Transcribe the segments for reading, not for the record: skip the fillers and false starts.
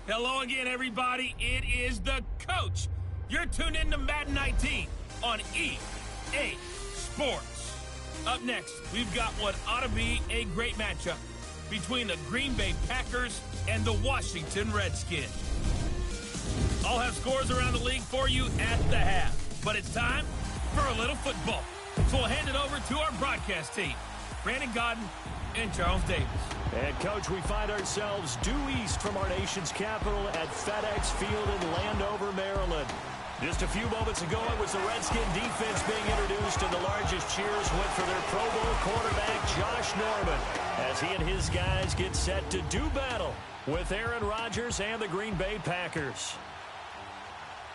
Hello again, everybody. It is the coach. You're tuned in to Madden 19 on EA Sports. Up next, we've got what ought to be a great matchup between the Green Bay Packers and the Washington Redskins. I'll have scores around the league for you at the half, but it's time for a little football. So we'll hand it over to our broadcast team, Brandon Gaudin and Charles Davis. And, Coach, we find ourselves due east from our nation's capital at FedEx Field in Landover, Maryland. Just a few moments ago, it was the Redskin defense being introduced, and the largest cheers went for their Pro Bowl quarterback, Josh Norman, as he and his guys get set to do battle with Aaron Rodgers and the Green Bay Packers.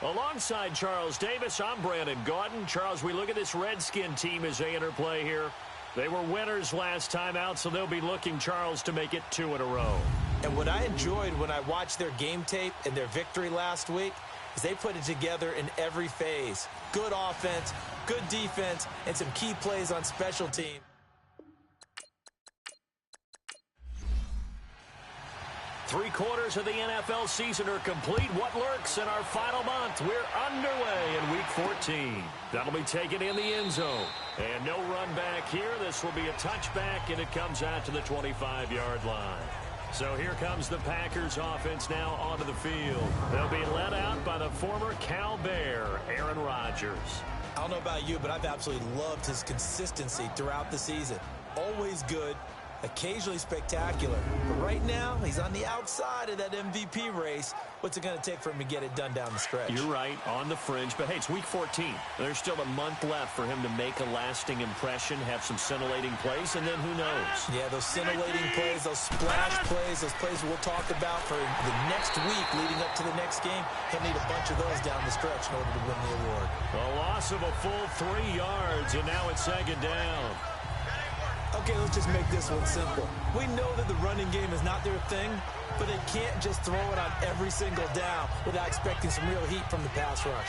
Alongside Charles Davis, I'm Brandon Gaudin. Charles, we look at this Redskin team as they enter play here. They were winners last time out, so they'll be looking, Charles, to make it 2 in a row. And what I enjoyed when I watched their game tape and their victory last week is they put it together in every phase. Good offense, good defense, and some key plays on special teams. Three-quarters of the NFL season are complete. What lurks in our final month? We're underway in Week 14. That'll be taken in the end zone. And no run back here. This will be a touchback, and it comes out to the 25-yard line. So here comes the Packers offense now onto the field. They'll be led out by the former Cal Bear, Aaron Rodgers. I don't know about you, but I've absolutely loved his consistency throughout the season. Always good. Occasionally spectacular. But right now, he's on the outside of that MVP race. What's it going to take for him to get it done down the stretch? You're right, on the fringe. But, hey, it's Week 14. There's still a month left for him to make a lasting impression, have some scintillating plays, and then who knows? Yeah, those scintillating plays, those splash plays, those plays we'll talk about for the next week leading up to the next game. He'll need a bunch of those down the stretch in order to win the award. A loss of a full 3 yards, and now it's second down. Okay, let's just make this one simple. We know that the running game is not their thing, but they can't just throw it on every single down without expecting some real heat from the pass rush.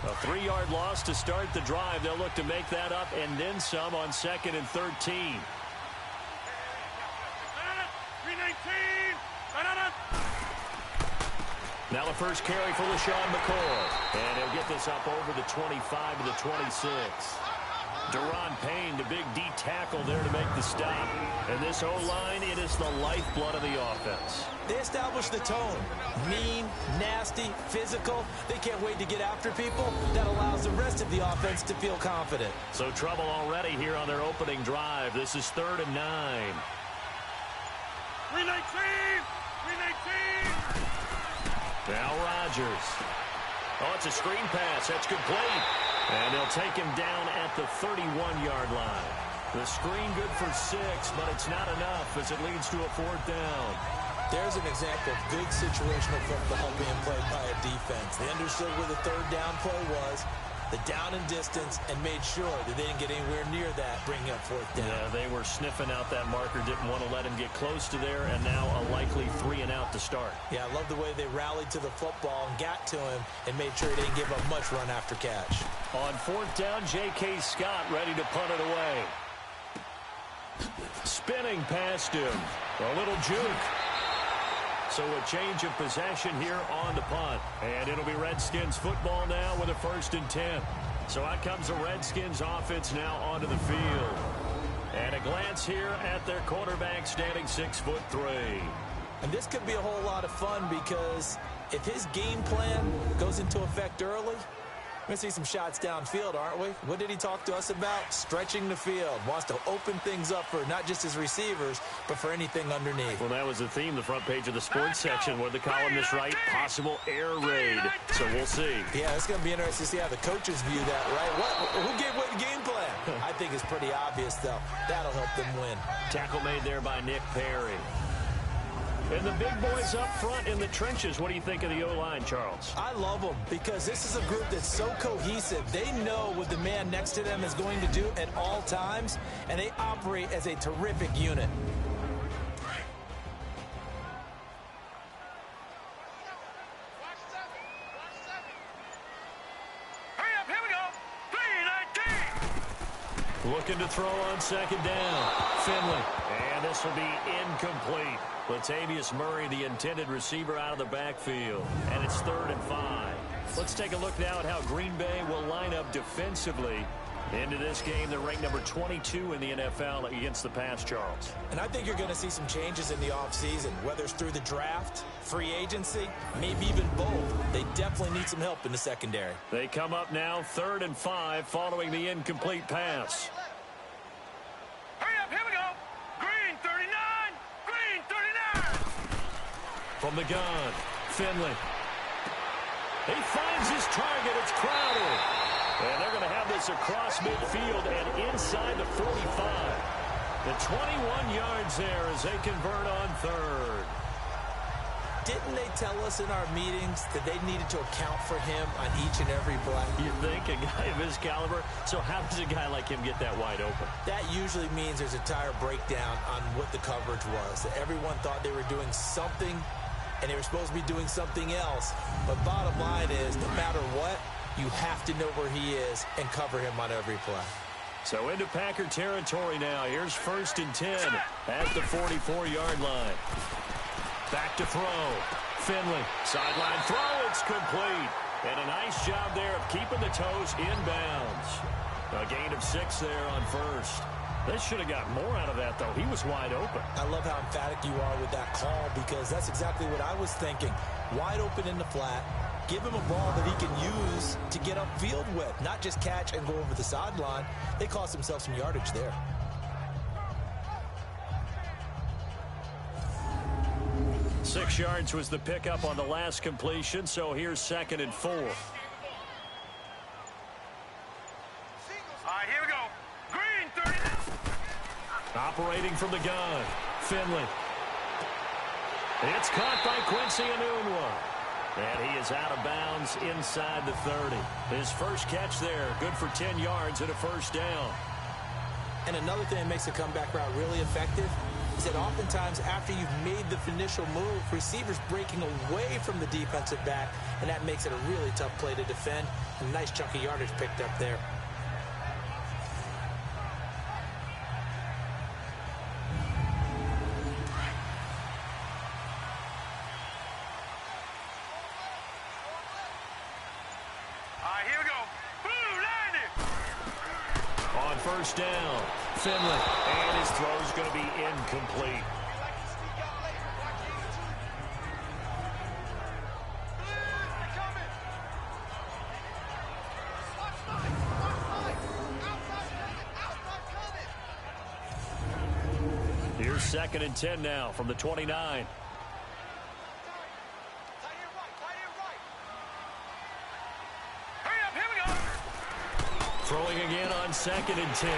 A 3-yard loss to start the drive. They'll look to make that up and then some on 2nd and 13. Now the first carry for LaShawn McCoy. And he'll get this up over the 25 to the 26. Daron Payne, the big D tackle there to make the stop. And this O-line, it is the lifeblood of the offense. They established the tone. Mean, nasty, physical. They can't wait to get after people. That allows the rest of the offense to feel confident. So trouble already here on their opening drive. This is 3rd and 9. 319! 319! Now Rodgers. Oh, it's a screen pass. That's complete. And they'll take him down at the 31-yard line. The screen good for 6, but it's not enough as it leads to a 4th down. There's an example of good situational football being played by a defense. They understood where the 3rd down play was, the down and distance, and made sure that they didn't get anywhere near that, bringing up 4th down. Yeah, they were sniffing out that marker, didn't want to let him get close to there, and now a likely 3 and out to start. Yeah, I love the way they rallied to the football and got to him and made sure he didn't give up much run after catch. On 4th down, J.K. Scott ready to punt it away. Spinning past him. A little juke. So a change of possession here on the punt. And it'll be Redskins football now with a 1st and 10. So out comes the Redskins offense now onto the field. And a glance here at their quarterback standing 6'3". And this could be a whole lot of fun because if his game plan goes into effect early, we're going to see some shots downfield, aren't we? What did he talk to us about? Stretching the field. Wants to open things up for not just his receivers, but for anything underneath. Well, that was the theme, the front page of the sports section, where the columnists write possible air raid. So we'll see. Yeah, it's going to be interesting to see how the coaches view that, right? Who gave away the game plan? I think it's pretty obvious, though. That'll help them win. Tackle made there by Nick Perry. And the big boys up front in the trenches. What do you think of the O-line, Charles? I love them because this is a group that's so cohesive. They know what the man next to them is going to do at all times, and they operate as a terrific unit. Looking to throw on second down. Finley. And this will be incomplete. Latavius Murray, the intended receiver, out of the backfield. And it's 3rd and 5. Let's take a look now at how Green Bay will line up defensively into this game. They're ranked number 22 in the NFL against the pass, Charles. And I think you're going to see some changes in the offseason, whether it's through the draft, free agency, maybe even both. They definitely need some help in the secondary. They come up now 3rd and 5 following the incomplete pass. Hurry up, here we go. Green 39, green 39. From the gun, Finley. He finds his target. It's Crowder. And they're going to have this across midfield and inside the 45. The 21 yards there as they convert on 3rd. Didn't they tell us in our meetings that they needed to account for him on each and every play? You think, a guy of his caliber? So how does a guy like him get that wide open? That usually means there's a tire breakdown on what the coverage was. That everyone thought they were doing something, and they were supposed to be doing something else. But bottom line is, no matter what, you have to know where he is and cover him on every play. So into Packer territory now. Here's 1st and 10 at the 44-yard line. Back to throw. Finley. Sideline throw. It's complete. And a nice job there of keeping the toes inbounds. A gain of 6 there on 1st. They should have got more out of that, though. He was wide open. I love how emphatic you are with that call because that's exactly what I was thinking. Wide open in the flat. Give him a ball that he can use to get upfield with, not just catch and go over the sideline. They cost themselves some yardage there. Six yards was the pickup on the last completion, so here's 2nd and 4. All right, here we go. Green 39. Operating from the gun, Finley. It's caught by Quincy Enunwa. And he is out of bounds inside the 30. His first catch there, good for 10 yards and a 1st down. And another thing that makes the comeback route really effective is that oftentimes after you've made the initial move, receivers breaking away from the defensive back, and that makes it a really tough play to defend. A nice chunk of yardage picked up there. First down, Finley, and his throw's going to be incomplete. Here's 2nd and 10 now from the 29. Throwing again on 2nd and 10.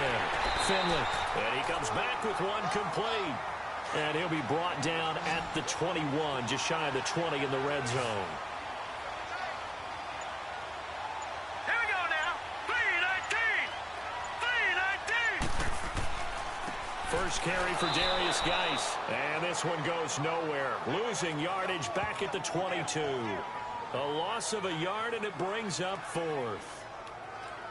Finley. And he comes back with one complete. And he'll be brought down at the 21, just shy of the 20 in the red zone. Here we go now. 3-19. 3-19. First carry for Darius Geis. And this one goes nowhere. Losing yardage back at the 22. A loss of a yard, and it brings up 4th.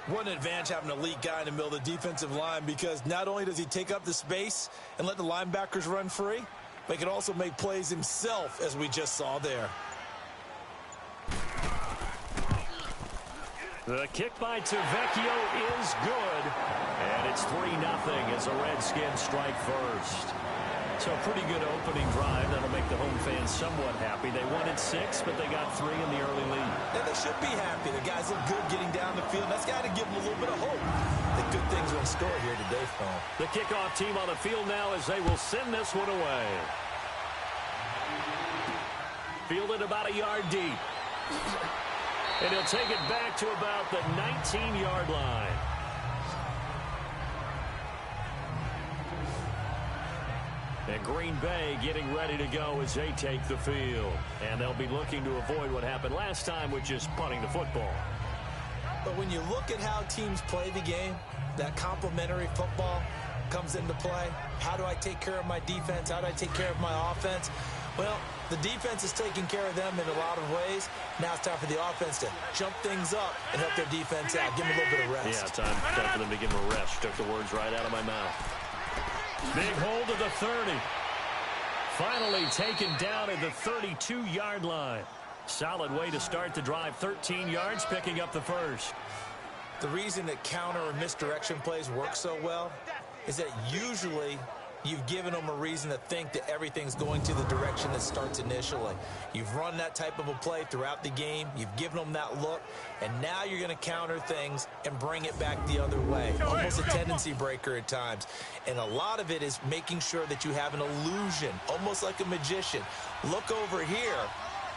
What an advantage having an elite guy in the middle of the defensive line, because not only does he take up the space and let the linebackers run free, but he can also make plays himself, as we just saw there. The kick by Tavecchio is good, and it's 3-0 as the Redskins strike first. So a pretty good opening drive. That'll make the home fans somewhat happy. They wanted 6, but they got 3 in the early lead. And they should be happy. The guys look good getting down the field. That's got to give them a little bit of hope that good things are in store here today for them. The kickoff team on the field now as they will send this one away. Fielded about a yard deep. And he'll take it back to about the 19-yard line. And Green Bay getting ready to go as they take the field. And they'll be looking to avoid what happened last time, which is punting the football. But when you look at how teams play the game, that complementary football comes into play. How do I take care of my defense? How do I take care of my offense? Well, the defense is taking care of them in a lot of ways. Now it's time for the offense to jump things up and help their defense out. Give them a little bit of rest. Yeah, time for them to give them a rest. Took the words right out of my mouth. Big hold of the 30. Finally taken down at the 32-yard line. Solid way to start the drive. 13 yards, picking up the first. The reason that counter or misdirection plays work so well is that usually you've given them a reason to think that everything's going to the direction that starts initially. You've run that type of a play throughout the game. You've given them that look. And now you're going to counter things and bring it back the other way. Almost a tendency breaker at times. And a lot of it is making sure that you have an illusion, almost like a magician. Look over here.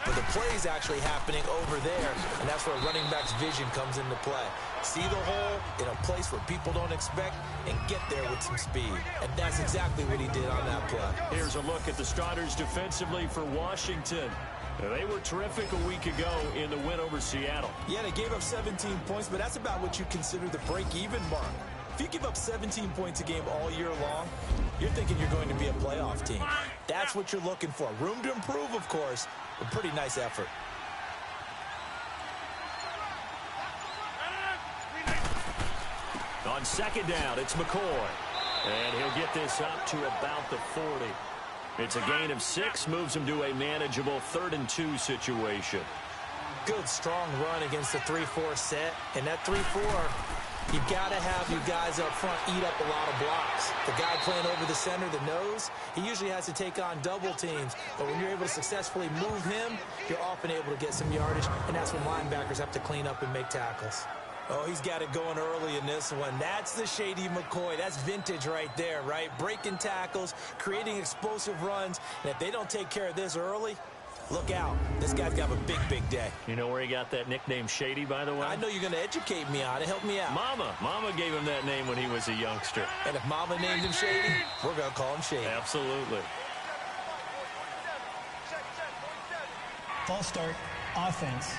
But the play is actually happening over there, and that's where running back's vision comes into play. See the hole in a place where people don't expect and get there with some speed. And that's exactly what he did on that play. Here's a look at the starters defensively for Washington. They were terrific a week ago in the win over Seattle. Yeah, they gave up 17 points, but that's about what you consider the break-even mark. If you give up 17 points a game all year long, you're thinking you're going to be a playoff team. That's what you're looking for. Room to improve, of course, but pretty nice effort. On second down, it's McCoy. And he'll get this up to about the 40. It's a gain of 6, moves him to a manageable 3rd and 2 situation. Good, strong run against the 3-4 set. And that 3-4, you've got to have your guys up front eat up a lot of blocks. The guy playing over the center, the nose, he usually has to take on double teams. But when you're able to successfully move him, you're often able to get some yardage. And that's when linebackers have to clean up and make tackles. Oh, he's got it going early in this one. That's the Shady McCoy. That's vintage right there, right? Breaking tackles, creating explosive runs. And if they don't take care of this early, look out. This guy's got a big, big day. You know where he got that nickname Shady, by the way? I know you're going to educate me on it. Help me out. Mama gave him that name when he was a youngster. And if Mama named him Shady, we're going to call him Shady. Absolutely. False start, offense.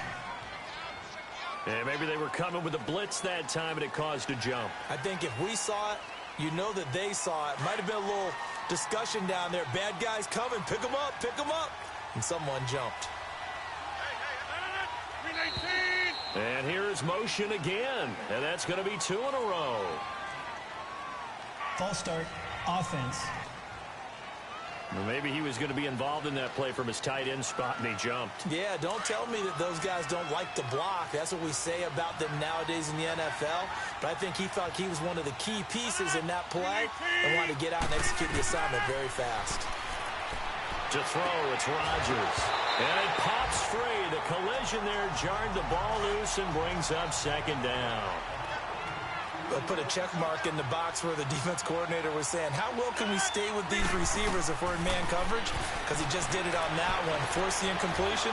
And maybe they were coming with a blitz that time, and it caused a jump. I think if we saw it, you know that they saw it. Might have been a little discussion down there. Bad guys coming. Pick them up. Pick them up. And someone jumped. And here's motion again. And that's going to be 2 in a row. False start, offense. Well, maybe he was going to be involved in that play from his tight end spot, and he jumped. Yeah, don't tell me that those guys don't like to block. That's what we say about them nowadays in the NFL. But I think he thought he was one of the key pieces in that play and wanted to get out and execute the assignment very fast. To throw, it's Rodgers. And it pops free. The collision there jarred the ball loose and brings up second down. They'll put a check mark in the box where the defense coordinator was saying, how well can we stay with these receivers if we're in man coverage? Because he just did it on that one. Force the incompletion.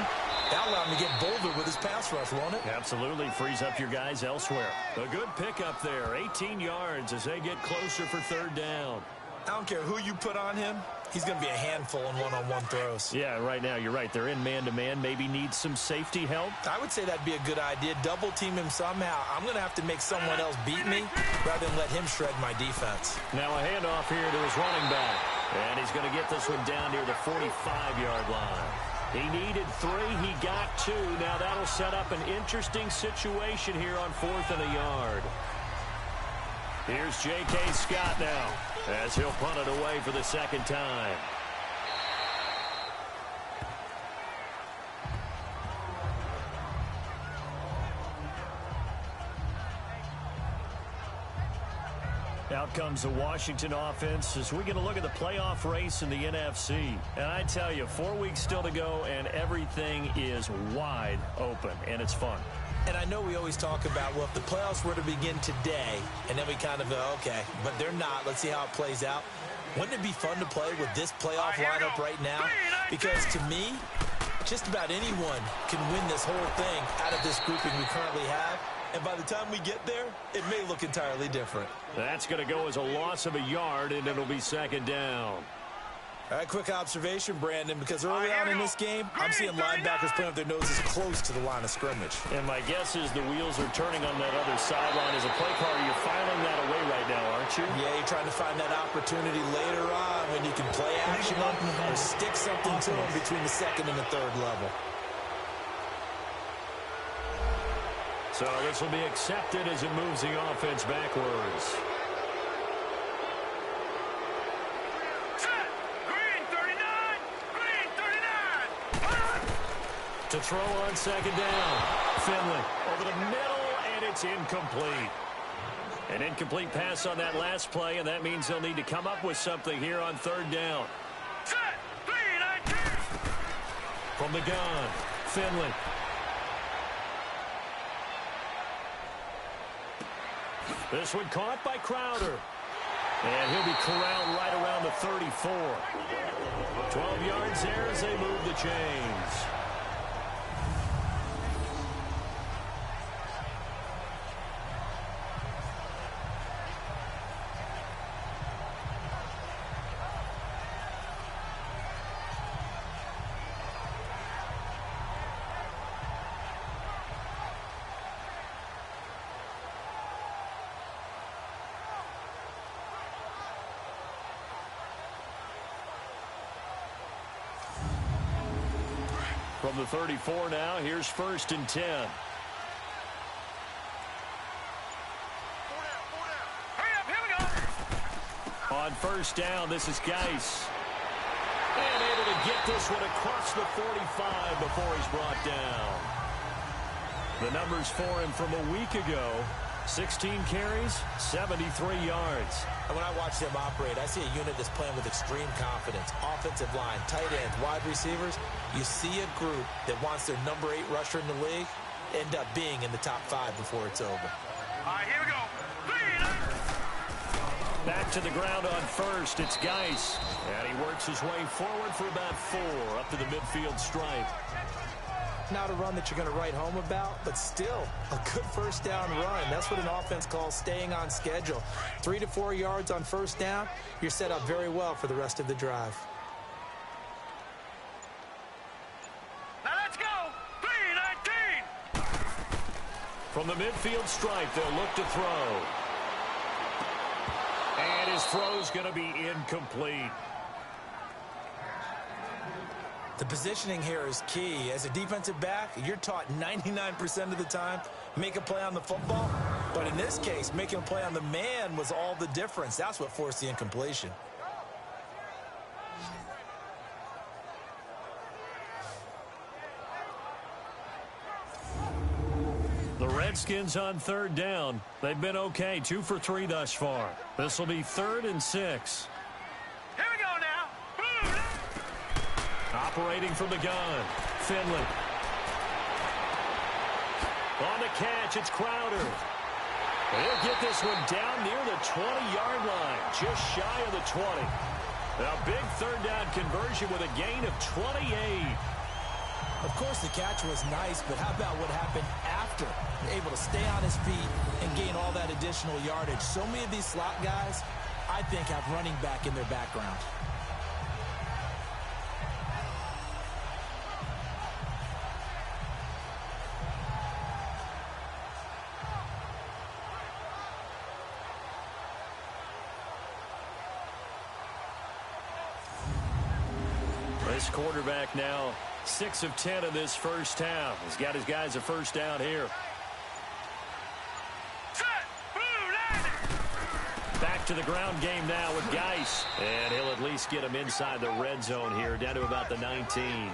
That'll allow him to get bolder with his pass rush, won't it? Absolutely. Frees up your guys elsewhere. A good pickup there. 18 yards as they get closer for 3rd down. I don't care who you put on him. He's going to be a handful in one-on-one throws. Yeah, right now, you're right. They're in man-to-man. Maybe needs some safety help. I would say that'd be a good idea. Double team him somehow. I'm going to have to make someone else beat me rather than let him shred my defense. Now a handoff here to his running back. And he's going to get this one down near the 45-yard line. He needed 3. He got 2. Now that'll set up an interesting situation here on 4th and a yard. Here's J.K. Scott now as he'll punt it away for the 2nd time. Out comes the Washington offense as we get a look at the playoff race in the NFC. And I tell you, 4 weeks still to go, and everything is wide open, and it's fun. And I know we always talk about, well, if the playoffs were to begin today, and then we kind of go, okay, but they're not. Let's see how it plays out. Wouldn't it be fun to play with this playoff lineup right now? Because to me, just about anyone can win this whole thing out of this grouping we currently have. And by the time we get there, it may look entirely different. That's going to go as a loss of a yard, and it'll be 2nd down. All right, quick observation, Brandon, because early on in this game, I'm seeing linebackers playing with their noses close to the line of scrimmage. And my guess is the wheels are turning on that other sideline. As a play caller, you're filing that away right now, aren't you? Yeah, you're trying to find that opportunity later on when you can play action or stick something to them between the second and the third level. So this will be accepted as it moves the offense backwards. To throw on second down. Finley over the middle, and it's incomplete. An incomplete pass on that last play, and that means they'll need to come up with something here on third down. From the gun, Finley. This one caught by Crowder. And he'll be corralled right around the 34. 12 yards there as they move the chains. From the 34 now, here's 1st and 10. Hurry up, here we go. On 1st down, this is Geis. And able to get this one across the 45 before he's brought down. The numbers for him from a week ago, 16 carries, 73 yards. And when I watch them operate, I see a unit that's playing with extreme confidence. Offensive line, tight ends, wide receivers. You see a group that wants their number 8 rusher in the league end up being in the top 5 before it's over. All right, here we go. Back to the ground on 1st. It's Geis. And he works his way forward for about 4 up to the midfield stripe. Not a run that you're going to write home about, but still a good 1st down run. That's what an offense calls staying on schedule. 3 to 4 yards on 1st down, you're set up very well for the rest of the drive. Now let's go. 3-19. From the midfield stripe, they'll look to throw. And his throw's going to be incomplete. The positioning here is key. As a defensive back, you're taught 99% of the time, make a play on the football. But in this case, making a play on the man was all the difference. That's what forced the incompletion. The Redskins on 3rd down. They've been okay, 2 for 3 thus far. This will be 3rd and 6. Here we go now. Operating from the gun, Finley. On the catch, it's Crowder. He'll get this one down near the 20-yard line, just shy of the 20. A big 3rd down conversion with a gain of 28. Of course, the catch was nice, but how about what happened after? Able to stay on his feet and gain all that additional yardage. So many of these slot guys, I think, have running back in their background. This quarterback now 6 of 10 in this 1st half. He's got his guys a 1st down here. Back to the ground game now with Geis. And he'll at least get him inside the red zone here, down to about the 19.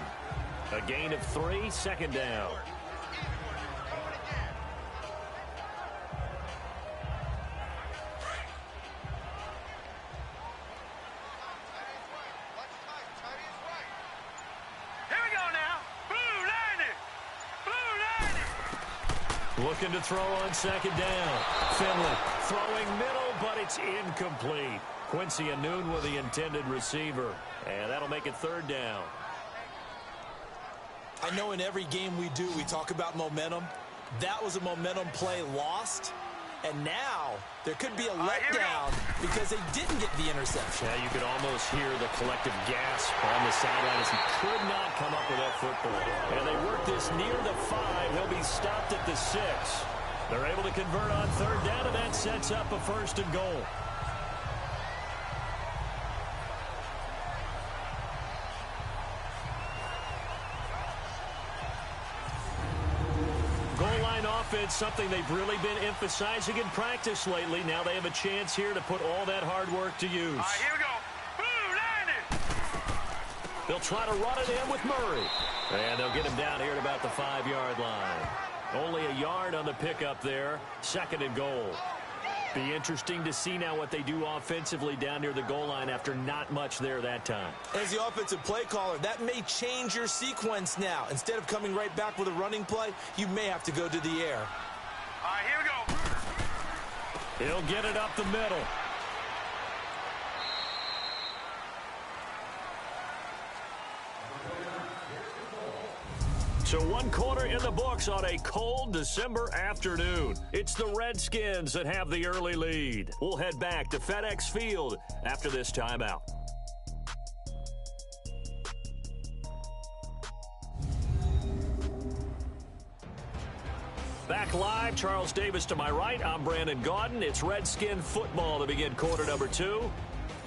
A gain of 3, 2nd down. Looking to throw on 2nd down. Finley throwing middle, but it's incomplete. Quincy Anoon with the intended receiver. And that'll make it 3rd down. I know in every game we do, we talk about momentum. That was a momentum play lost, And now there could be a letdown because they didn't get the interception. Yeah, you could almost hear the collective gasp on the sideline as he could not come up with that football. And they work this near the 5. He'll be stopped at the 6. They're able to convert on third down, and that sets up a 1st and goal. Goal line offense, something they've really been emphasizing in practice lately. Now they have a chance here to put all that hard work to use. All right, here we go. Boom, landed. They'll try to run it in with Murray. And they'll get him down here at about the 5-yard line. Only a yard on the pickup there. 2nd and goal. Be interesting to see now what they do offensively down near the goal line after not much there that time. As the offensive play caller, that may change your sequence now. Instead of coming right back with a running play, you may have to go to the air. All right, here we go. He'll get it up the middle. So 1 quarter in the books on a cold December afternoon. It's the Redskins that have the early lead. We'll head back to FedEx Field after this timeout. Back live, Charles Davis to my right. I'm Brandon Gaudin. It's Redskin football to begin quarter number 2.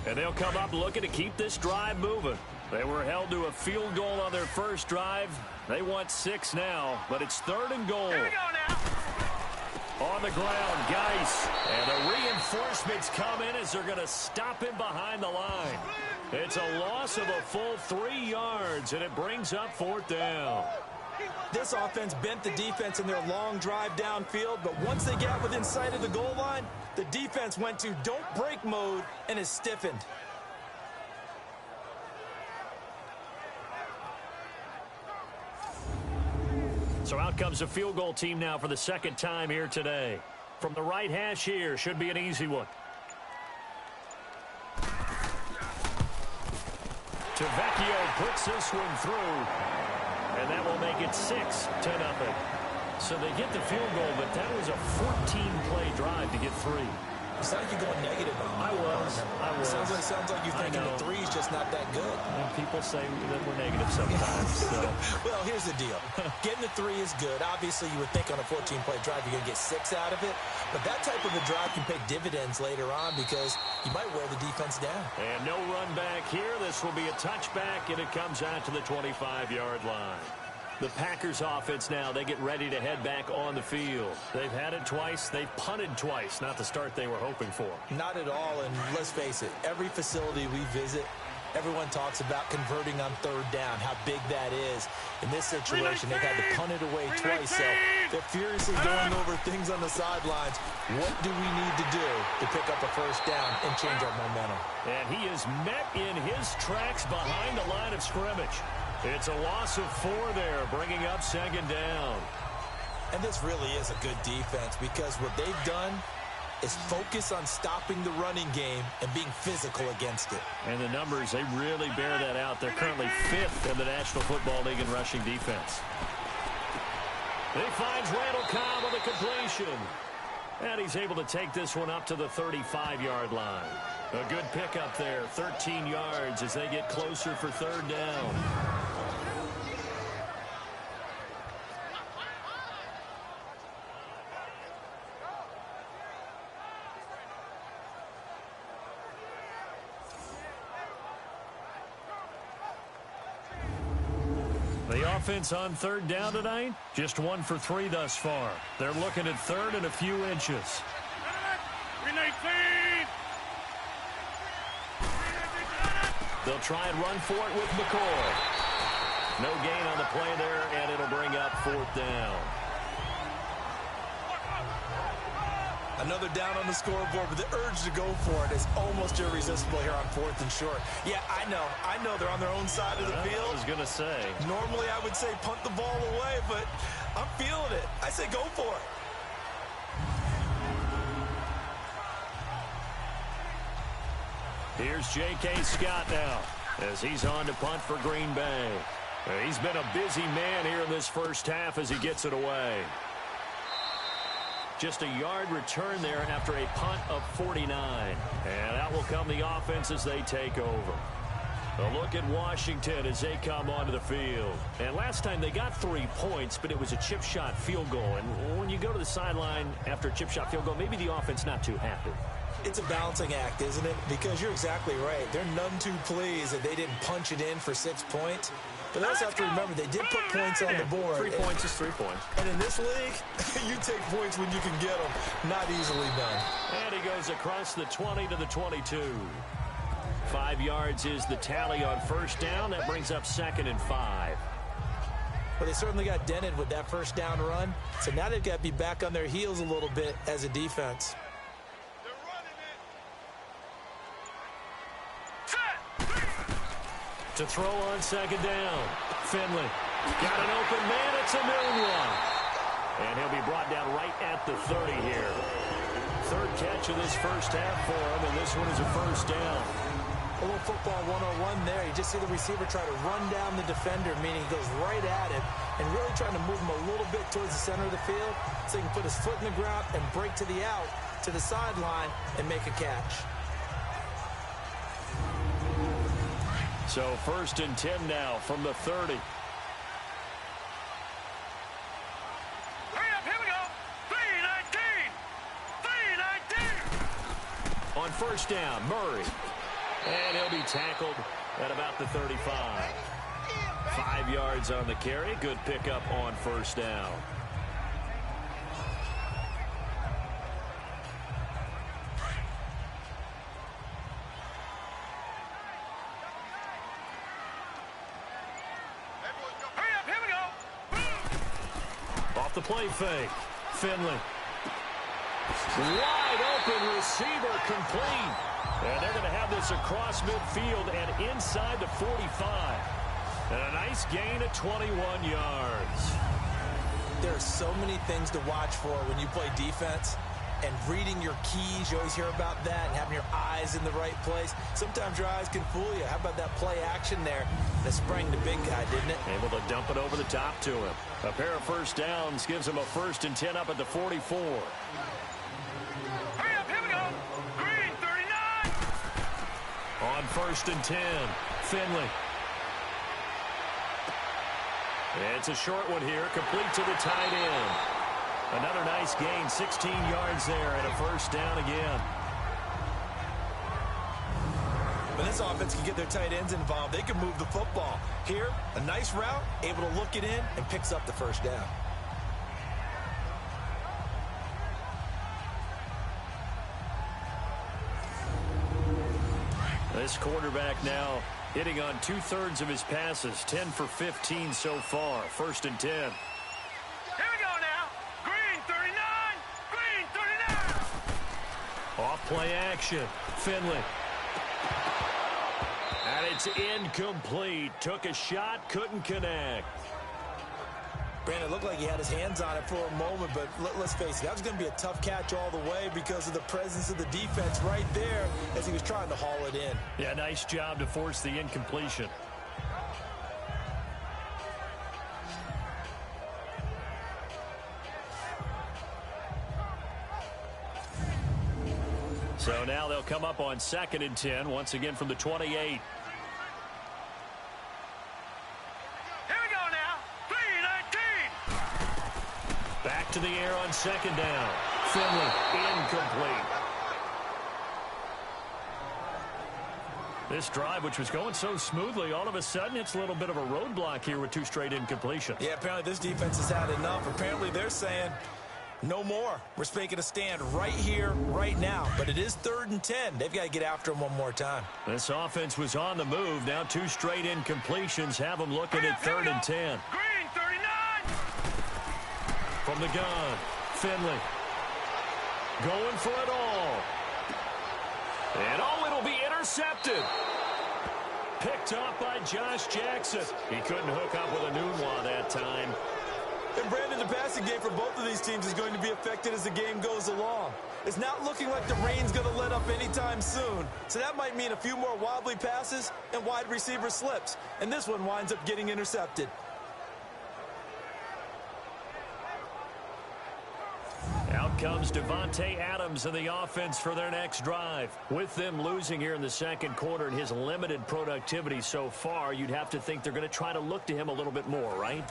And they'll come up looking to keep this drive moving. They were held to a field goal on their first drive. They want 6 now, but it's 3rd and goal. Here we go now. On the ground, Geis. And the reinforcements come in as they're going to stop him behind the line. It's a loss of a full 3 yards, and it brings up 4th down. This offense bent the defense in their long drive downfield, but once they got within sight of the goal line, the defense went to don't break mode and is stiffened. So out comes the field goal team now for the 2nd time here today. From the right hash here, should be an easy one. Tavecchio puts this one through, and that will make it 6-0. So they get the field goal, but that was a 14-play drive to get 3. It sounds like you're going negative on me. I was. Sounds like you're thinking the 3 is just not that good. And people say that we're negative sometimes. So. Well, here's the deal. Getting the 3 is good. Obviously, you would think on a 14-play drive you're going to get 6 out of it. But that type of a drive can pay dividends later on because you might wear the defense down. And no run back here. This will be a touchback, and it comes out to the 25-yard line. The Packers offense now, they get ready to head back on the field. They've had it twice. They've punted twice. Not the start they were hoping for. Not at all, and let's face it, every facility we visit, everyone talks about converting on 3rd down, how big that is. In this situation, they've had to punt it away twice, so they're furiously going over things on the sidelines. What do we need to do to pick up a 1st down and change our momentum? And he is met in his tracks behind the line of scrimmage. It's a loss of 4 there, bringing up 2nd down. And this really is a good defense because what they've done is focus on stopping the running game and being physical against it. And the numbers, they really bear that out. They're currently 5th in the National Football League in rushing defense. He finds Randall Cobb on the completion. And he's able to take this one up to the 35-yard line. A good pickup there, 13 yards as they get closer for 3rd down. The offense on 3rd down tonight, just 1 for 3 thus far. They're looking at 3rd and a few inches. 319. They'll try and run for it with McCoy. No gain on the play there, and it'll bring up 4th down. Another down on the scoreboard, but the urge to go for it is almost irresistible here on 4th and short. Yeah, I know they're on their own side of the field. I was going to say. Normally I would say punt the ball away, but I'm feeling it. I say go for it. Here's J.K. Scott now as he's on to punt for Green Bay. He's been a busy man here in this first half as he gets it away. Just a yard return there after a punt of 49. And out will come the offense as they take over. A look at Washington as they come onto the field. And last time they got 3 points, but it was a chip shot field goal. And when you go to the sideline after a chip shot field goal, maybe the offense not too happy. It's a balancing act, isn't it? Because you're exactly right. They're none too pleased that they didn't punch it in for 6 points. But they also have to remember they did put points on the board. 3 points is 3 points. And in this league, you take points when you can get them. Not easily done. And he goes across the 20 to the 22. 5 yards is the tally on first down. That brings up 2nd and 5. Well, they certainly got dented with that first down run. So now they've got to be back on their heels a little bit as a defense. To throw on 2nd down. Finley got an open man. It's a Moonwalk. And he'll be brought down right at the 30 here. 3rd catch of this first half for him, and this one is a first down. A little football 101 there. You just see the receiver try to run down the defender, meaning he goes right at him and really trying to move him a little bit towards the center of the field so he can put his foot in the ground and break to the out, to the sideline, and make a catch. So 1st and 10 now from the 30. Hurry up, here we go. 3-19. 3-19. On first down, Murray. And he'll be tackled at about the 35. 5 yards on the carry. Good pickup on first down. Hurry up, here we go. Off the play fake. Finley. Wide open receiver complete. And they're going to have this across midfield and inside the 45. And a nice gain of 21 yards. There are so many things to watch for when you play defense. And reading your keys, you always hear about that, and having your eyes in the right place. Sometimes your eyes can fool you. How about that play action there that sprang the big guy, didn't it? Able to dump it over the top to him. A pair of first downs gives him a 1st and 10 up at the 44. Hurry up, here we go. Green 39. On 1st and 10, Finley. It's a short one here, complete to the tight end. Another nice gain, 16 yards there, and a first down again. When this offense can get their tight ends involved, they can move the football. Here, a nice route, able to look it in, and picks up the first down. This quarterback now hitting on 2/3 of his passes, 10 for 15 so far. 1st and 10. Here we go now. Green 39. Green 39. Off play action. Finley. And it's incomplete. Took a shot, couldn't connect. Brandon, it looked like he had his hands on it for a moment, but let's face it, that was going to be a tough catch all the way because of the presence of the defense right there as he was trying to haul it in. Yeah, nice job to force the incompletion. So now they'll come up on 2nd and 10, once again from the 28. Back to the air on 2nd down. Finley, incomplete. This drive, which was going so smoothly, all of a sudden it's a little bit of a roadblock here with 2 straight incompletions. Yeah, apparently this defense has had enough. Apparently they're saying, no more. We're making a stand right here, right now. But it is 3rd and 10. They've got to get after him one more time. This offense was on the move. Now 2 straight incompletions have them looking at 3rd and 10. Green 39. From the gun, Finley. Going for it all. And it'll be intercepted. Picked up by Josh Jackson. He couldn't hook up with a Nunwa that time. And Brandon, the passing game for both of these teams is going to be affected as the game goes along. It's not looking like the rain's going to let up anytime soon. So that might mean a few more wobbly passes and wide receiver slips. And this one winds up getting intercepted. Out comes Davante Adams in the offense for their next drive. With them losing here in the second quarter and his limited productivity so far, you'd have to think they're going to try to look to him a little bit more, right?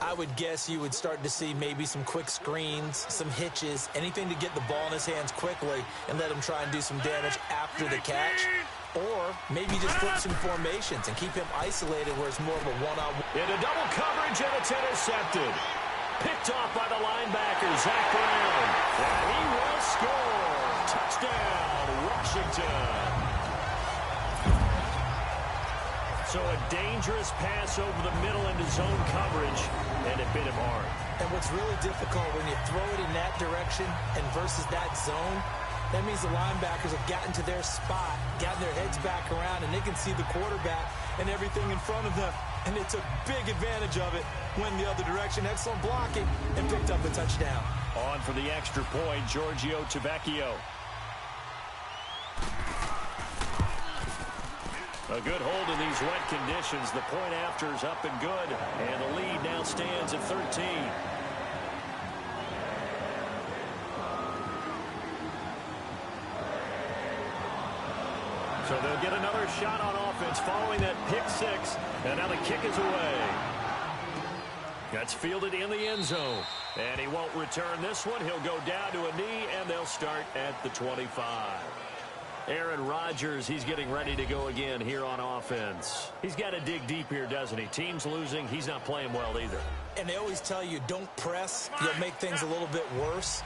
I would guess you would start to see maybe some quick screens, some hitches, anything to get the ball in his hands quickly and let him try and do some damage after the catch. Or maybe just flip some formations and keep him isolated where it's more of a one-on-one. Into double coverage, and it's intercepted. Picked off by the linebacker, Zach Brown. And he will score. Touchdown, Washington. So a dangerous pass over the middle into zone coverage, and it bit him hard. And what's really difficult when you throw it in that direction and versus that zone, that means the linebackers have gotten to their spot, gotten their heads back around, and they can see the quarterback and everything in front of them. And they took big advantage of it, went the other direction, excellent blocking, and picked up the touchdown. On for the extra point, Giorgio Tavecchio. A good hold in these wet conditions. The point after is up and good, and the lead now stands at 13. So they'll get another shot on offense following that pick six. And now the kick is away. That's fielded in the end zone. And he won't return this one. He'll go down to a knee, and they'll start at the 25. Aaron Rodgers, he's getting ready to go again here on offense. He's got to dig deep here, doesn't he? Team's losing. He's not playing well either. And they always tell you, don't press. You'll make things a little bit worse.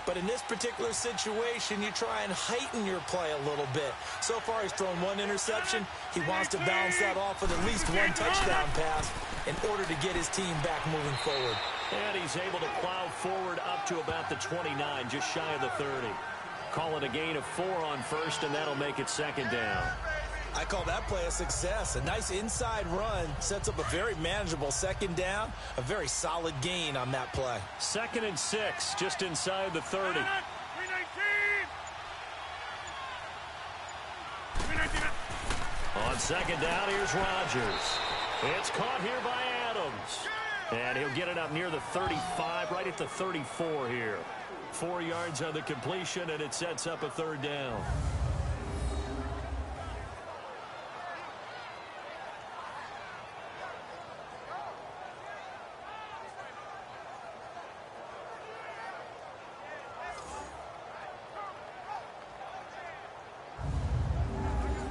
But in this particular situation, you try and heighten your play a little bit. So far, he's thrown one interception. He wants to bounce that off with at least one touchdown pass in order to get his team back moving forward. And he's able to plow forward up to about the 29, just shy of the 30. Call it a gain of 4 on first, and that'll make it second down. I call that play a success. A nice inside run sets up a very manageable second down. A very solid gain on that play. 2nd and 6, just inside the 30. On second down, here's Rodgers. It's caught here by Adams. And he'll get it up near the 35, right at the 34 here. 4 yards on the completion, and it sets up a third down.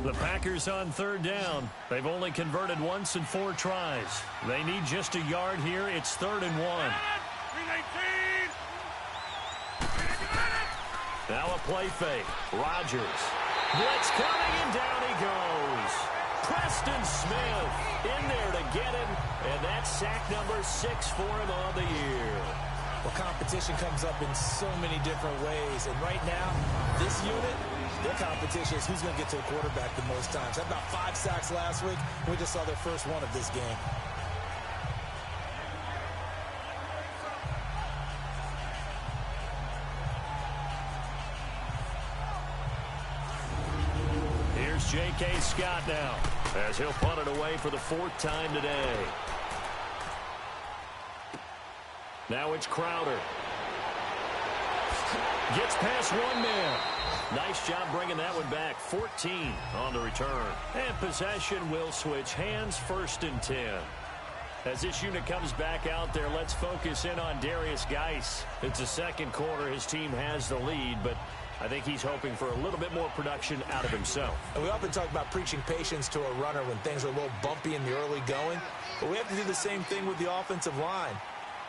The Packers on third down. They've only converted once in 4 tries. They need just a yard here. It's 3rd and 1. Now a play fake. Rodgers. Blitz coming, and down he goes. Preston Smith in there to get him, and that's sack number 6 for him on the year. Well, competition comes up in so many different ways, and right now, this unit, their competition is who's going to get to the quarterback the most times. Had about 5 sacks last week. We just saw their first one of this game. Here's J.K. Scott now, as he'll punt it away for the 4th time today. Now it's Crowder. Gets past one man. Nice job bringing that one back. 14 on the return. And possession will switch hands, 1st and 10. As this unit comes back out there, let's focus in on Darius Geis. It's the second quarter. His team has the lead, but I think he's hoping for a little bit more production out of himself. And we often talk about preaching patience to a runner when things are a little bumpy in the early going, but we have to do the same thing with the offensive line.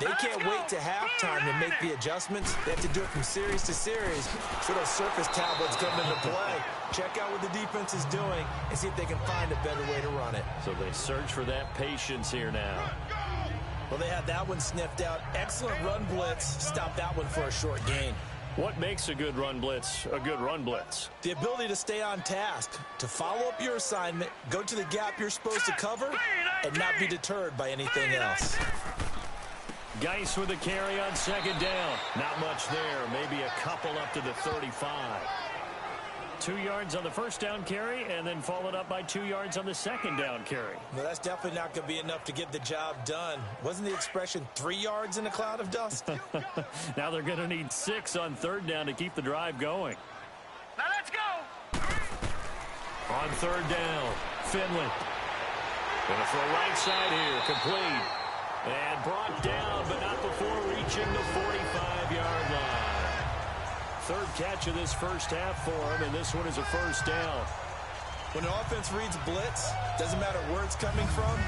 They can't wait to halftime to make the adjustments. They have to do it from series to series. So those surface tablets come into play. Check out what the defense is doing and see if they can find a better way to run it. So they search for that patience here now. Well, they had that one sniffed out. Excellent run blitz. Stop that one for a short gain. What makes a good run blitz a good run blitz? The ability to stay on task, to follow up your assignment, go to the gap you're supposed to cover, and not be deterred by anything else. Geis with a carry on second down. Not much there. Maybe a couple up to the 35. 2 yards on the first down carry and then followed up by 2 yards on the second down carry. Well, that's definitely not going to be enough to get the job done. Wasn't the expression 3 yards in a cloud of dust? Now they're going to need 6 on third down to keep the drive going. Now let's go. On third down, Finley. Going to throw right side here, complete. And brought down, but not before reaching the 45-yard line. Third catch of this first half for him, and this one is a first down. When an offense reads blitz, doesn't matter where it's coming from,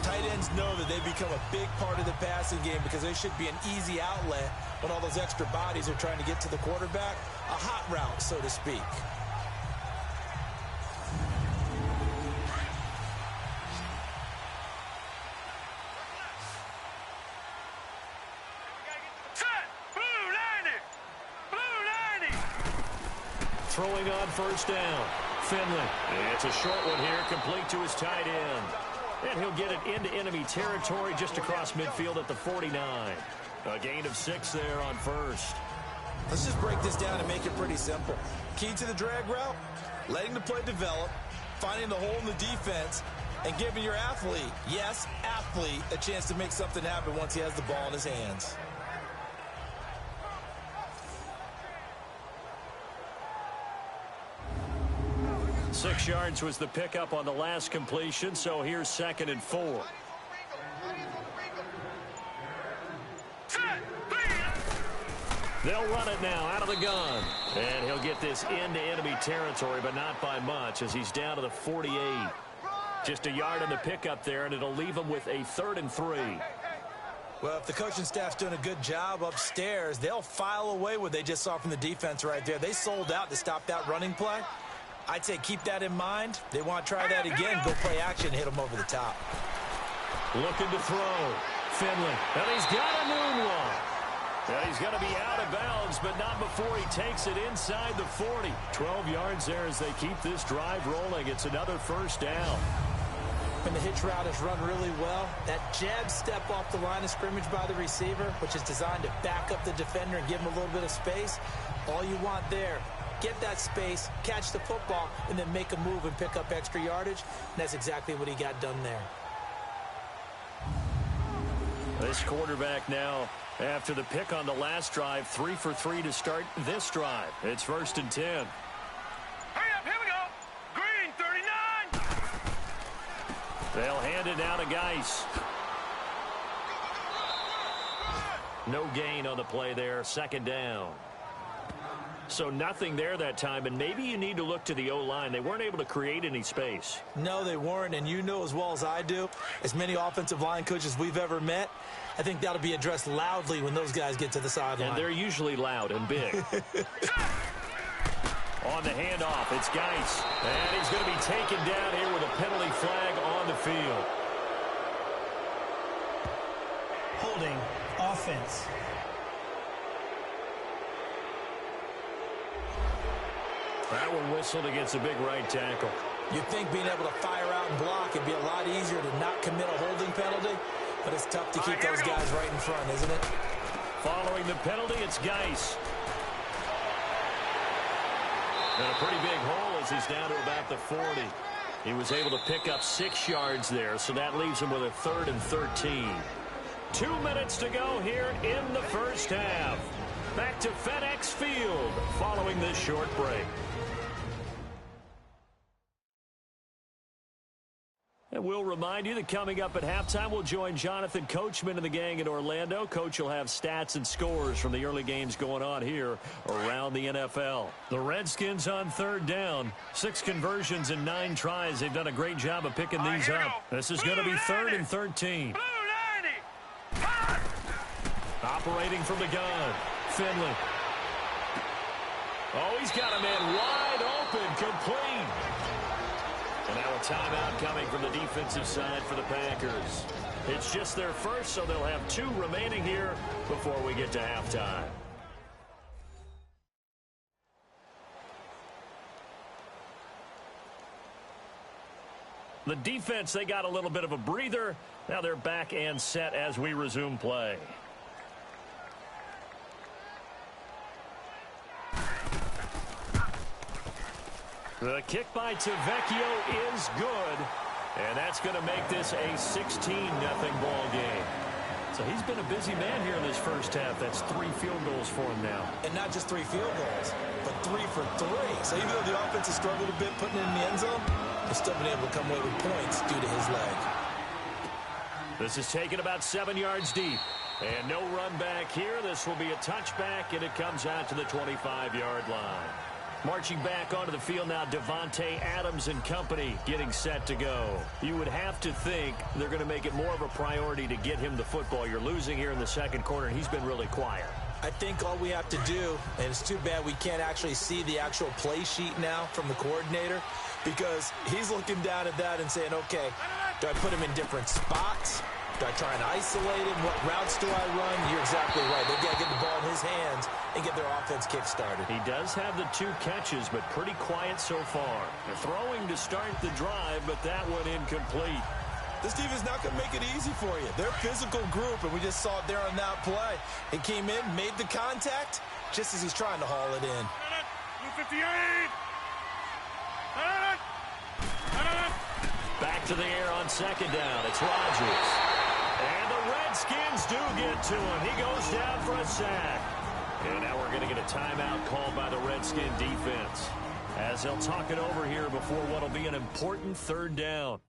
tight ends know that they become a big part of the passing game because they should be an easy outlet when all those extra bodies are trying to get to the quarterback. A hot route, so to speak. Throwing on first down, Finley. It's a short one here, complete to his tight end. And he'll get it into enemy territory just across midfield at the 49. A gain of 6 there on first. Let's just break this down and make it pretty simple. Key to the drag route, letting the play develop, finding the hole in the defense, and giving your athlete, yes, athlete, a chance to make something happen once he has the ball in his hands. Six yards was the pickup on the last completion, so here's 2nd and 4. They'll run it now out of the gun. And he'll get this into enemy territory, but not by much as he's down to the 48. Just a yard on the pickup there, and it'll leave him with a 3rd and 3. Well, if the coaching staff's doing a good job upstairs, they'll file away what they just saw from the defense right there. They sold out to stop that running play. I'd say keep that in mind. They want to try that again, go play action, hit them over the top. Looking to throw. Finley. And he's got a moonwalk. And he's going to be out of bounds, but not before he takes it inside the 40. 12 yards there as they keep this drive rolling. It's another first down. And the hitch route is run really well. That jab step off the line of scrimmage by the receiver, which is designed to back up the defender and give him a little bit of space. All you want there, get that space, catch the football, and then make a move and pick up extra yardage. And that's exactly what he got done there. This quarterback now, after the pick on the last drive, 3 for 3 to start this drive. It's 1st and 10. Hurry up, here we go. Green, 39. They'll hand it now to Geis. No gain on the play there, 2nd down. So nothing there that time, and maybe you need to look to the O-line. They weren't able to create any space. No, they weren't, and you know as well as I do, as many offensive line coaches we've ever met, I think that'll be addressed loudly when those guys get to the sideline. And they're usually loud and big. On the handoff, it's Geis. And he's going to be taken down here with a penalty flag on the field. Holding offense. That one whistled against a big right tackle. You'd think being able to fire out and block would be a lot easier to not commit a holding penalty, but it's tough to keep those guys right in front, isn't it? Following the penalty, it's Geis. And a pretty big hole as he's down to about the 40. He was able to pick up 6 yards there, so that leaves him with a 3rd and 13. 2 minutes to go here in the first half. Back to FedEx Field following this short break. And we'll remind you that coming up at halftime, we'll join Jonathan Coachman and the gang in Orlando. Coach will have stats and scores from the early games going on here around the NFL. The Redskins on 3rd down. 6 conversions and 9 tries. They've done a great job of picking these up. This is going to be 3rd and 13. Operating from the gun, Finley. Oh, he's got a man wide open, complete. And now a timeout coming from the defensive side for the Packers. It's just their first, so they'll have 2 remaining here before we get to halftime. The defense, they got a little bit of a breather. Now they're back and set as we resume play. The kick by Tavecchio is good, and that's going to make this a 16-0 ball game. So he's been a busy man here in this first half. That's 3 field goals for him now. And not just 3 field goals, but 3 for 3. So even though the offense has struggled a bit putting it in the end zone, they've still been able to come away with points due to his leg. This is taken about 7 yards deep. And no run back here. This will be a touchback, and it comes out to the 25-yard line. Marching back onto the field now, Davante Adams and company getting set to go. You would have to think they're going to make it more of a priority to get him the football. You're losing here in the second quarter, and he's been really quiet. I think all we have to do, and it's too bad we can't actually see the actual play sheet now from the coordinator, because he's looking down at that and saying, okay, do I put him in different spots? Do I try and isolate him? What routes do I run? You're exactly right. They've got to get the ball in his hands and get their offense kick-started. He does have the 2 catches, but pretty quiet so far. They're throwing to start the drive, but that one incomplete. This team is not going to make it easy for you. They're a physical group, and we just saw it there on that play. He came in, made the contact, just as he's trying to haul it in. 58! Back to the air on second down. It's Rodgers. And the Redskins do get to him. He goes down for a sack. And now we're going to get a timeout called by the Redskin defense, as they'll talk it over here before what will be an important third down.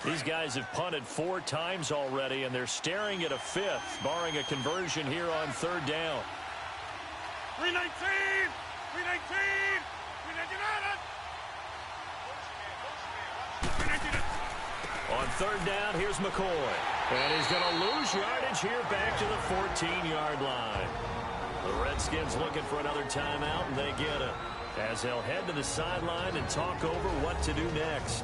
These guys have punted 4 times already, and they're staring at a 5th, barring a conversion here on third down. 319! 319! 319! On third down, here's McCoy. And he's going to lose yardage here back to the 14-yard line. The Redskins looking for another timeout, and they get it, as they'll head to the sideline and talk over what to do next.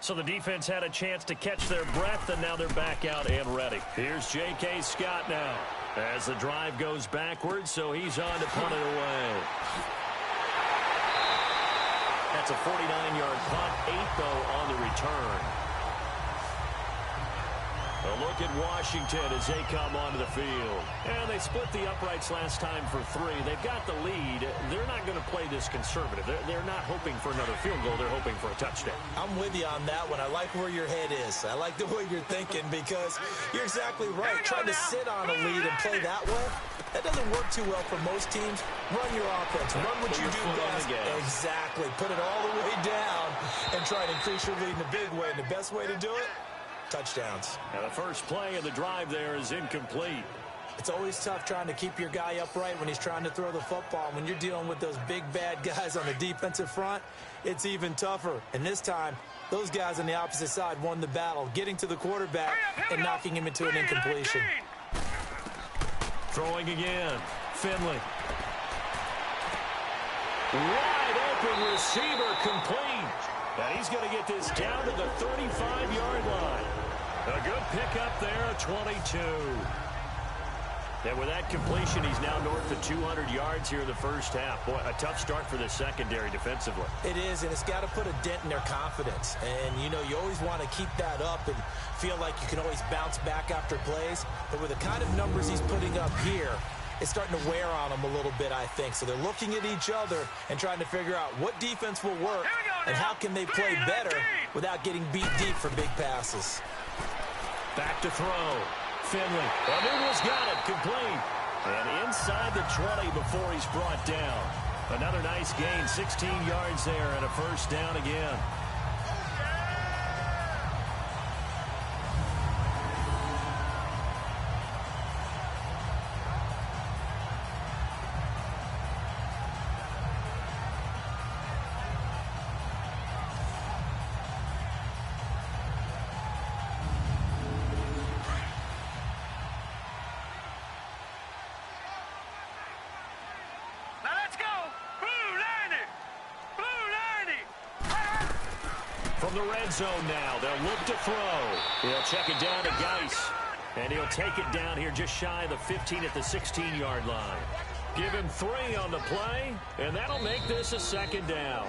So the defense had a chance to catch their breath, and now they're back out and ready. Here's J.K. Scott now as the drive goes backwards, so he's on to punt it away. That's a 49-yard punt, 8 though on the return. A look at Washington as they come onto the field. And they split the uprights last time for 3. They've got the lead. They're not going to play this conservative. They're not hoping for another field goal. They're hoping for a touchdown. I'm with you on that one. I like where your head is. I like the way you're thinking, because you're exactly right. Trying to sit on a lead and play that way, that doesn't work too well for most teams. Run your offense. Run what you do best. Exactly. Put it all the way down and try to increase your lead in a big way. And the best way to do it, touchdowns. Now the first play of the drive there is incomplete. It's always tough trying to keep your guy upright when he's trying to throw the football. When you're dealing with those big bad guys on the defensive front, it's even tougher. And this time, those guys on the opposite side won the battle, getting to the quarterback and knocking him into an incompletion. Throwing again. Finley. Wide open receiver, complete. And he's going to get this down to the 35-yard line. A good pickup there at 22. And with that completion, he's now north of 200 yards here in the first half. Boy, a tough start for this secondary defensively. It is, and it's got to put a dent in their confidence. And, you know, you always want to keep that up and feel like you can always bounce back after plays. But with the kind of numbers he's putting up here, it's starting to wear on them a little bit, I think. So they're looking at each other and trying to figure out what defense will work and how can they play better without getting beat deep for big passes. Back to throw. Finley. Noodle's got it. Complete. And inside the 20 before he's brought down. Another nice gain. 16 yards there and a first down again. From the red zone now, they'll look to throw. He'll check it down to Geis. And he'll take it down here just shy of the 15 at the 16-yard line. Give him 3 on the play, and that'll make this a second down.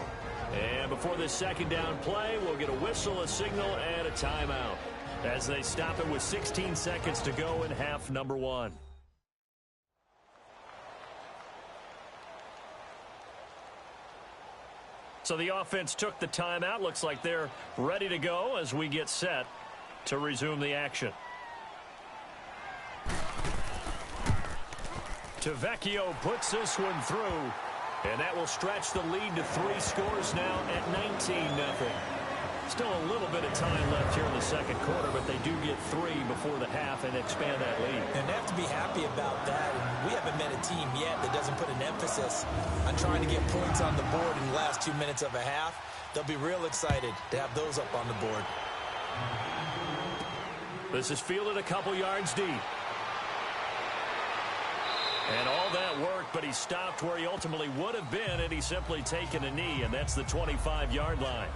And before this second down play, we'll get a whistle, a signal, and a timeout as they stop it with 16 seconds to go in half number 1. So the offense took the timeout. Looks like they're ready to go as we get set to resume the action. Tavecchio puts this one through, and that will stretch the lead to 3 scores now at 19-0. Still a little bit of time left here in the second quarter, but they do get 3 before the half and expand that lead. And they have to be happy about that. And we haven't met a team yet that doesn't put an emphasis on trying to get points on the board in the last 2 minutes of a half. They'll be real excited to have those up on the board. This is fielded a couple yards deep. And all that work, but he stopped where he ultimately would have been had he simply taken a knee, and that's the 25-yard line.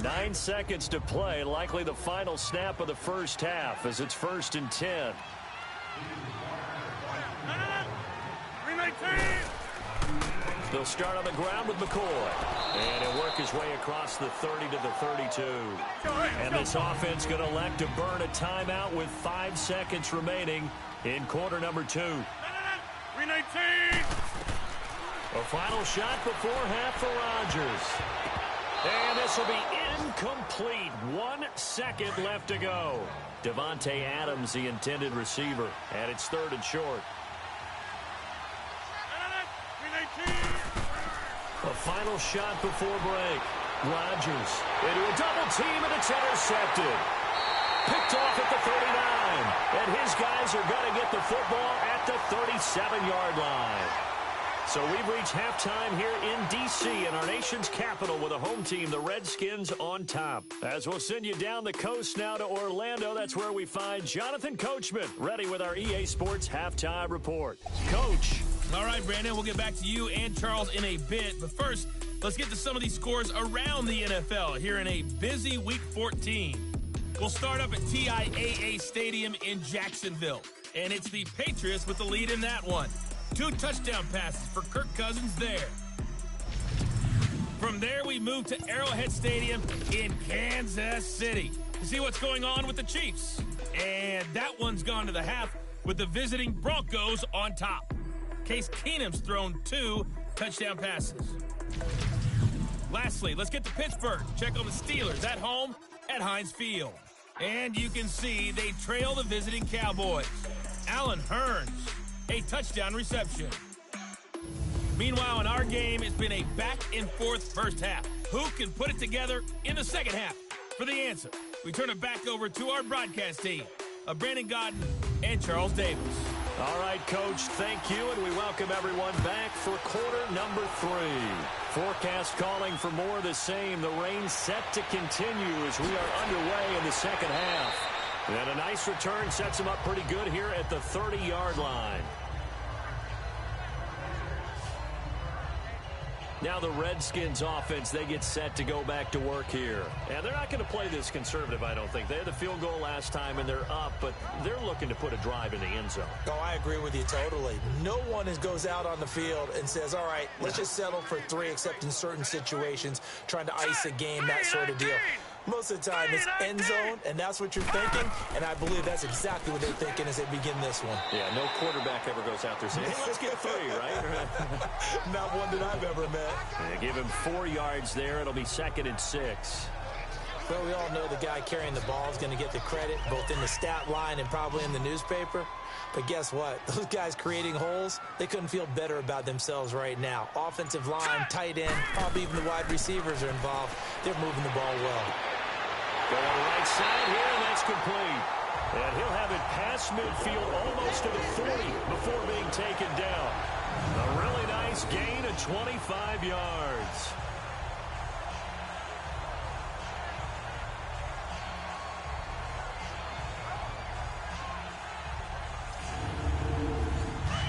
Nine seconds to play, likely the final snap of the first half as it's 1st and 10. They'll start on the ground with McCoy. And he'll work his way across the 30 to the 32. And this offense going to elect to burn a timeout with 5 seconds remaining in quarter number 2. A final shot before half for Rodgers. And this will be incomplete. 1 second left to go. Devontae Adams, the intended receiver. And it's 3rd and short. A final shot before break. Rodgers into a double team, and it's intercepted. Picked off at the 39. And his guys are going to get the football at the 37-yard line. So we've reached halftime here in D.C. in our nation's capital with a home team, the Redskins, on top. As we'll send you down the coast now to Orlando, that's where we find Jonathan Coachman, ready with our EA Sports Halftime Report. Coach. All right, Brandon, we'll get back to you and Charles in a bit. But first, let's get to some of these scores around the NFL here in a busy Week 14. We'll start up at TIAA Stadium in Jacksonville. And it's the Patriots with the lead in that one. 2 touchdown passes for Kirk Cousins there. From there, we move to Arrowhead Stadium in Kansas City to see what's going on with the Chiefs. And that one's gone to the half with the visiting Broncos on top. Case Keenum's thrown 2 touchdown passes. Lastly, let's get to Pittsburgh. Check on the Steelers at home at Heinz Field. And you can see they trail the visiting Cowboys. Allen Hurns, a touchdown reception. Meanwhile, in our game, it's been a back-and-forth first half. Who can put it together in the second half? For the answer, we turn it back over to our broadcast team of Brandon Gaudin and Charles Davis. All right, Coach, thank you, and we welcome everyone back for quarter number 3. Forecast calling for more of the same. The rain set to continue as we are underway in the second half. And a nice return sets them up pretty good here at the 30-yard line. Now the Redskins offense, they get set to go back to work here. And they're not going to play this conservative, I don't think. They had the field goal last time, and they're up, but they're looking to put a drive in the end zone. Oh, I agree with you totally. No one goes out on the field and says, all right, let's just settle for 3, except in certain situations, trying to ice a game, that sort of deal. Most of the time, it's end zone, and that's what you're thinking, and I believe that's exactly what they're thinking as they begin this one. Yeah, no quarterback ever goes out there saying, hey, let's get 3, right? Not one that I've ever met. They give him 4 yards there. It'll be 2nd and 6. Well, we all know the guy carrying the ball is going to get the credit, both in the stat line and probably in the newspaper. But guess what? Those guys creating holes, they couldn't feel better about themselves right now. Offensive line, tight end, probably even the wide receivers are involved. They're moving the ball well. Going right side here, and that's complete. And he'll have it past midfield almost to the 40 before being taken down. A really nice gain of 25 yards.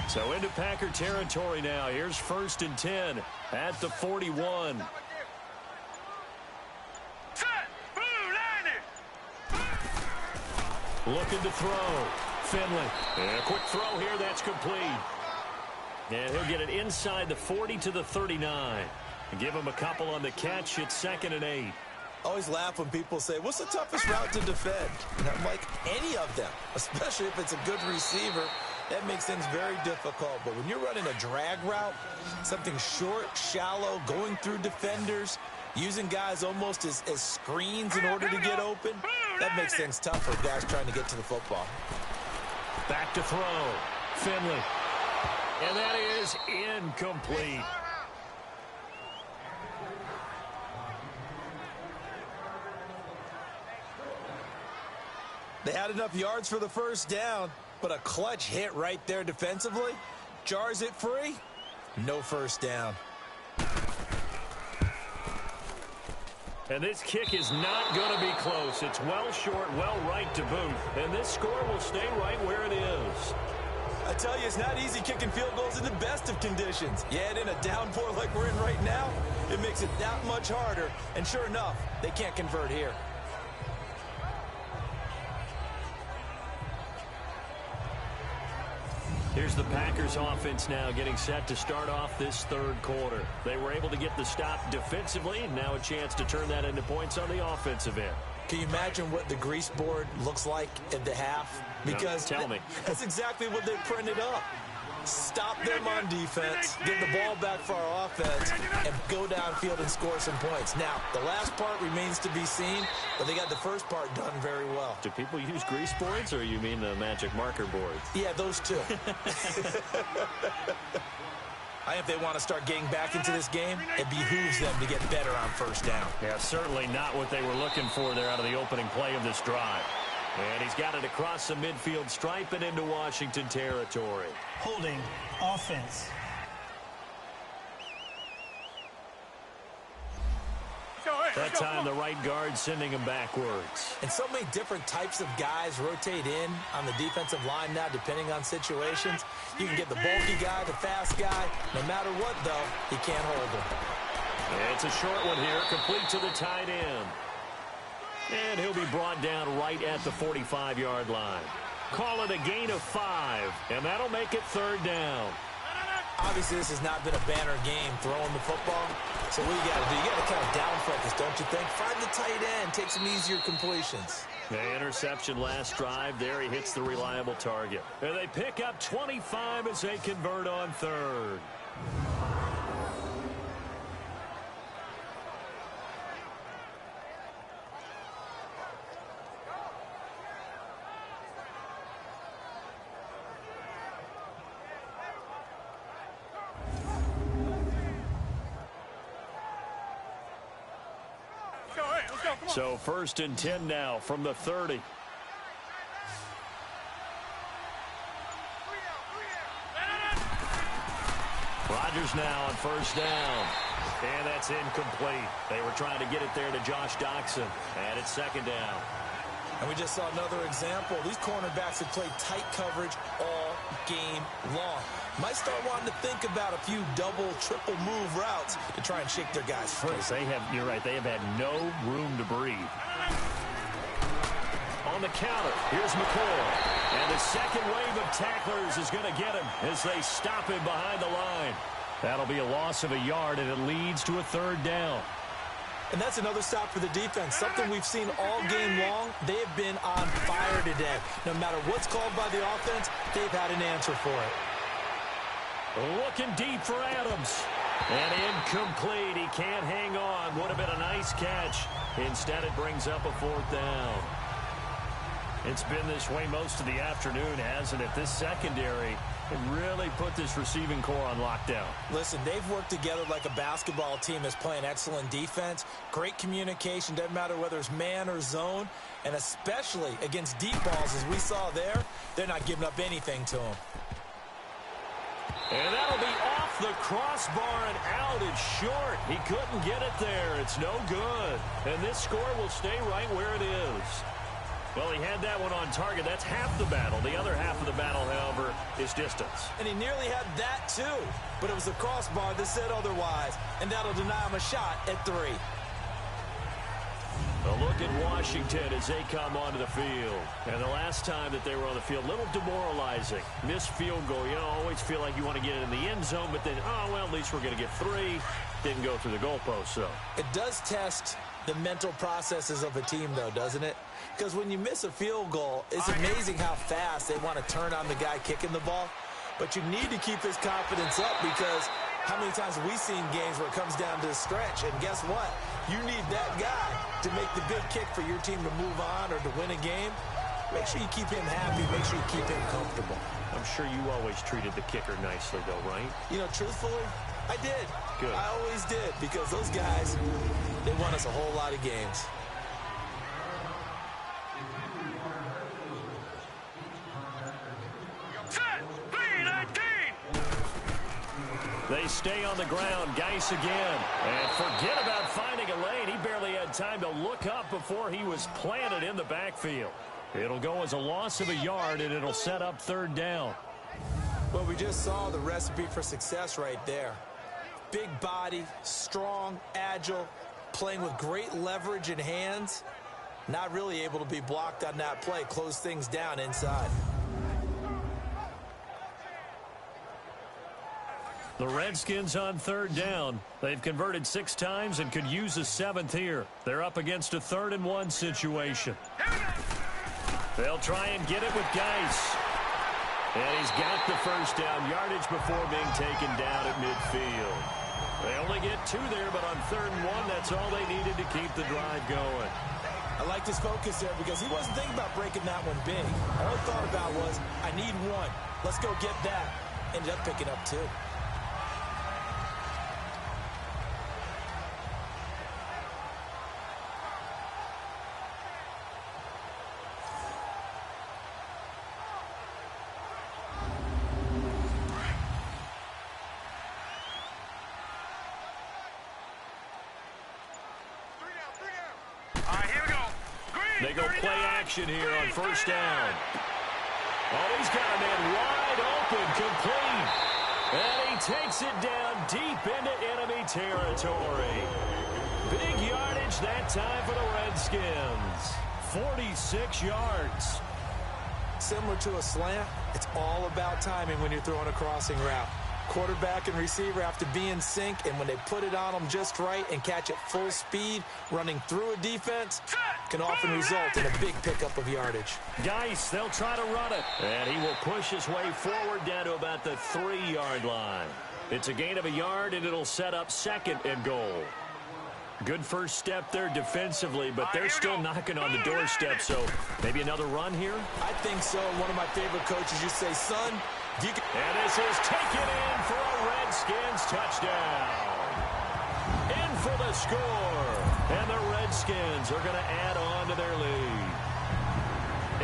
So into Packer territory now. Here's 1st and 10 at the 41. Set, blue, line it. Looking to throw. Finley. And a quick throw here. That's complete. And he'll get it inside the 40 to the 39. And give him a couple on the catch. It's 2nd and 8. Always laugh when people say, what's the toughest route to defend? And I'm like, any of them, especially if it's a good receiver. That makes things very difficult. But when you're running a drag route, something short, shallow, going through defenders, using guys almost as screens in order to get open, that makes things tough for guys trying to get to the football. Back to throw. Finley. And that is incomplete. They had enough yards for the first down, but a clutch hit right there defensively. Jars it free. No first down. And this kick is not going to be close. It's well short, well right to boot. And this score will stay right where it is. I tell you, it's not easy kicking field goals in the best of conditions. Yet in a downpour like we're in right now, it makes it that much harder. And sure enough, they can't convert here. Here's the Packers offense now getting set to start off this third quarter. They were able to get the stop defensively, and now a chance to turn that into points on the offensive end. Can you imagine what the grease board looks like at the half? Because no, tell me. That's exactly what they printed up. Stop them on defense, get the ball back for our offense, and go downfield and score some points. Now, the last part remains to be seen, but they got the first part done very well. Do people use grease boards, or you mean the magic marker boards? Yeah, those two. I think if they want to start getting back into this game, it behooves them to get better on first down. Yeah, certainly not what they were looking for there out of the opening play of this drive. And he's got it across the midfield stripe and into Washington territory. Holding offense. That time the right guard sending him backwards. And so many different types of guys rotate in on the defensive line now, depending on situations. You can get the bulky guy, the fast guy. No matter what, though, he can't hold him. And it's a short one here, complete to the tight end. And he'll be brought down right at the 45-yard line. Call it a gain of 5, and that'll make it third down. Obviously, this has not been a banner game throwing the football. So what you got to do, you got to kind of down focus, don't you think? Find the tight end, take some easier completions. The interception last drive. There he hits the reliable target. And they pick up 25 as they convert on third. So 1st and 10 now from the 30. Rodgers now on first down. And that's incomplete. They were trying to get it there to Josh Doxson. And it's 2nd down. And we just saw another example. These cornerbacks have played tight coverage all game long. Might start wanting to think about a few double, triple move routes to try and shake their guys free. You're right, they have had no room to breathe. On the counter, here's McCoy. And the second wave of tacklers is going to get him as they stop him behind the line. That'll be a loss of a yard, and it leads to a 3rd down. And that's another stop for the defense, something we've seen all game long. They have been on fire today. No matter what's called by the offense, they've had an answer for it. Looking deep for Adams. And incomplete. He can't hang on. Would have been a nice catch. Instead, it brings up a 4th down. It's been this way most of the afternoon, hasn't it? This secondary can really put this receiving core on lockdown. Listen, they've worked together like a basketball team that's playing excellent defense. Great communication. Doesn't matter whether it's man or zone. And especially against deep balls, as we saw there, they're not giving up anything to them. And that'll be off the crossbar and out. It's short. He couldn't get it there. It's no good. And this score will stay right where it is. Well, he had that one on target. That's half the battle. The other half of the battle, however, is distance. And he nearly had that, too. But it was the crossbar that said otherwise. And that'll deny him a shot at 3. A look look at Washington as they come onto the field. And the last time that they were on the field, a little demoralizing. Missed field goal. You know, always feel like you want to get it in the end zone, but then, oh, well, at least we're going to get 3. Didn't go through the goalpost, so. It does test the mental processes of a team, though, doesn't it? Because when you miss a field goal, it's amazing how fast they want to turn on the guy kicking the ball. But you need to keep his confidence up, because how many times have we seen games where it comes down to the stretch? And guess what? You need that guy to make the big kick for your team to move on or to win a game. Make sure you keep him happy. Make sure you keep him comfortable. I'm sure you always treated the kicker nicely, though, right? You know, truthfully, I did. Good. I always did, because those guys, they won us a whole lot of games. Set. 3-19. They stay on the ground. Geis again. And forget about finding a lane. He barely had time to look up before he was planted in the backfield. It'll go as a loss of a yard, and it'll set up 3rd down. Well, we just saw the recipe for success right there. Big body, strong, agile, playing with great leverage in hands. Not really able to be blocked on that play. Close things down inside. The Redskins on 3rd down. They've converted 6 times and could use a 7th here. They're up against a 3rd and 1 situation. They'll try and get it with Geis. And he's got the 1st down yardage before being taken down at midfield. They only get 2 there, but on 3rd and 1, that's all they needed to keep the drive going. I liked his focus there, because he wasn't thinking about breaking that one big. All he thought about was, I need 1. Let's go get that. Ended up picking up 2. They go play action here on 1st down. Oh, he's got a man wide open, complete. And he takes it down deep into enemy territory. Big yardage that time for the Redskins. 46 yards. Similar to a slant, it's all about timing when you're throwing a crossing route. Quarterback and receiver have to be in sync, and when they put it on them just right and catch it full speed, running through a defense can often result in a big pickup of yardage. Geis, they'll try to run it. And he will push his way forward down to about the 3-yard line. It's a gain of a yard, and it'll set up 2nd and goal. Good first step there defensively, but they're still knocking on the doorstep, so maybe another run here? I think so. One of my favorite coaches used to say, son, you can... And this is taken in for a Redskins touchdown. In for the score. And the Redskins are going to add on to their lead.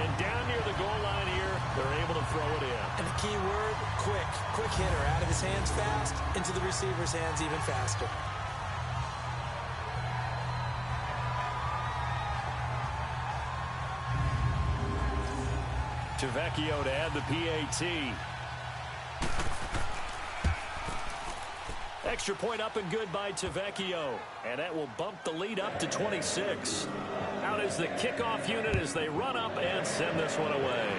And down near the goal line here, they're able to throw it in. And the key word, quick. Quick hitter. Out of his hands fast, into the receiver's hands even faster. Tavecchio to add the PAT. Extra point up and good by Tavecchio. And that will bump the lead up to 26. Out is the kickoff unit as they run up and send this one away.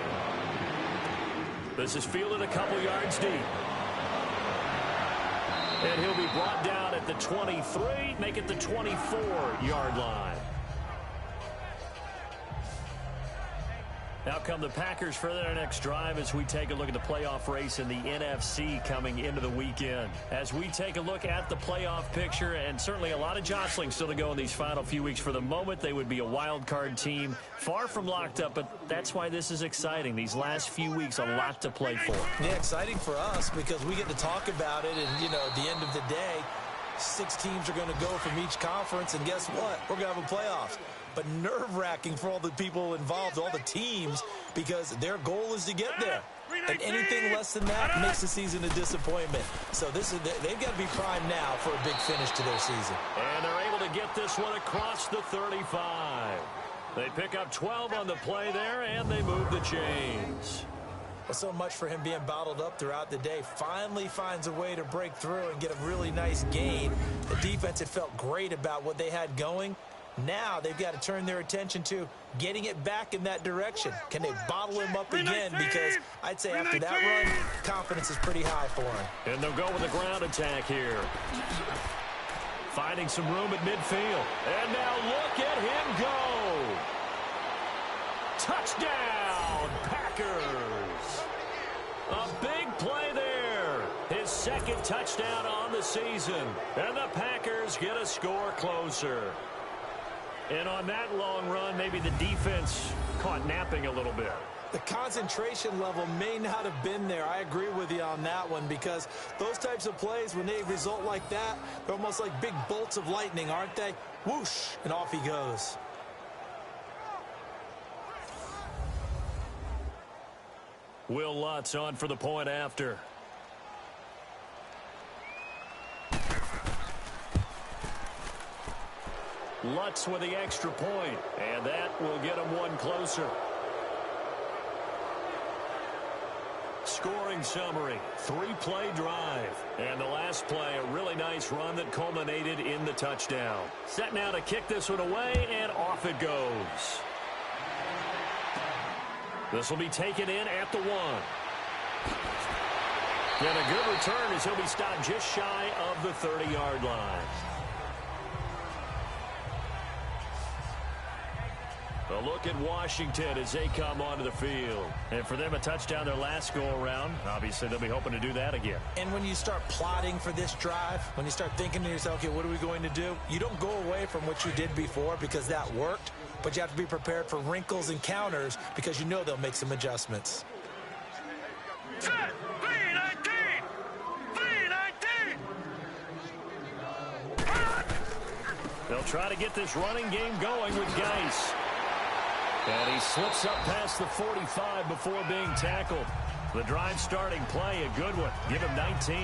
This is fielded a couple yards deep. And he'll be brought down at the 23, make it the 24-yard line. Now come the Packers for their next drive as we take a look at the playoff race in the NFC coming into the weekend. As we take a look at the playoff picture, and certainly a lot of jostling still to go in these final few weeks. For the moment, they would be a wild card team, far from locked up, but that's why this is exciting. These last few weeks, a lot to play for. Yeah, exciting for us because we get to talk about it, and, you know, at the end of the day, 6 teams are going to go from each conference, and guess what? We're going to have a playoffs. But nerve-wracking for all the people involved, all the teams, because their goal is to get there. And anything less than that makes the season a disappointment. So they've got to be primed now for a big finish to their season. And they're able to get this one across the 35. They pick up 12 on the play there, and they move the chains. Well, so much for him being bottled up throughout the day. Finally finds a way to break through and get a really nice gain. The defense had felt great about what they had going. Now they've got to turn their attention to getting it back in that direction. Can they bottle him up again? Because I'd say after that run, confidence is pretty high for him. And they'll go with a ground attack here. Finding some room at midfield. And now look at him go. Touchdown, Packers. A big play there. His second touchdown on the season. And the Packers get a score closer. And on that long run, maybe the defense caught napping a little bit. The concentration level may not have been there. I agree with you on that one, because those types of plays, when they result like that, they're almost like big bolts of lightning, aren't they? Whoosh, and off he goes. Will Lutz on for the point after. Lutz with the extra point, and that will get him one closer. Scoring summary, 3-play drive. And the last play, a really nice run that culminated in the touchdown. Set now to kick this one away, and off it goes. This will be taken in at the 1. And a good return as he'll be stopped just shy of the 30-yard line. A look at Washington as they come onto the field. And for them, a touchdown their last go-around. Obviously, they'll be hoping to do that again. And when you start plotting for this drive, when you start thinking to yourself, okay, what are we going to do? You don't go away from what you did before because that worked, but you have to be prepared for wrinkles and counters because you know they'll make some adjustments. Set. 319. 319. They'll try to get this running game going with Geis. And he slips up past the 45 before being tackled. The drive starting play, a good one. Give him 19.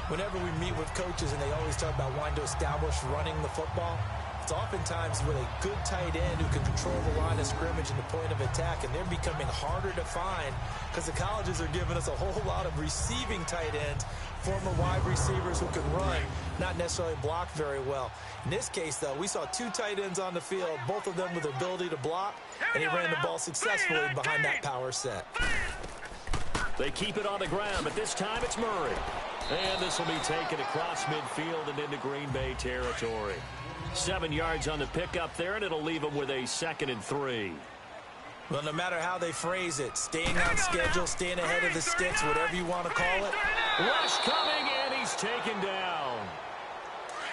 Whenever we meet with coaches and they always talk about wanting to establish running the football, it's oftentimes with a good tight end who can control the line of scrimmage and the point of attack, and they're becoming harder to find because the colleges are giving us a whole lot of receiving tight ends, former wide receivers who can run, not necessarily block very well. In this case, though, we saw 2 tight ends on the field, both of them with the ability to block, and he ran the ball successfully behind that power set. They keep it on the ground, but this time it's Murray. And this will be taken across midfield and into Green Bay territory. 7 yards on the pickup there, and it'll leave them with a 2nd and 3. Well, no matter how they phrase it, staying on schedule, staying ahead of the sticks, whatever you want to call it. Rush coming, and he's taken down.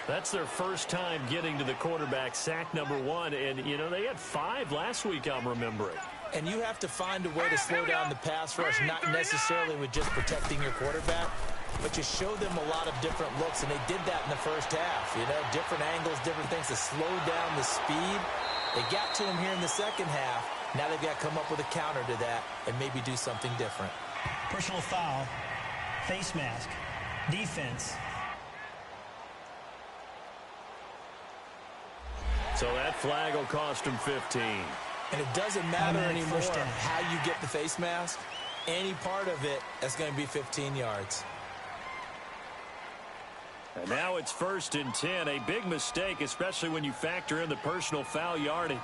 That's their first time getting to the quarterback, sack number 1. And, you know, they had 5 last week, I'm remembering. And you have to find a way to slow down the pass rush, not necessarily with just protecting your quarterback, but you show them a lot of different looks, and they did that in the first half. You know, different angles, different things to slow down the speed. They got to him here in the second half. Now they've got to come up with a counter to that and maybe do something different. Personal foul, face mask, defense. So that flag will cost him 15. And it doesn't matter anymore first down. how you get the face mask. Any part of it, that's going to be 15 yards. And now it's 1st and 10. A big mistake, especially when you factor in the personal foul yardage.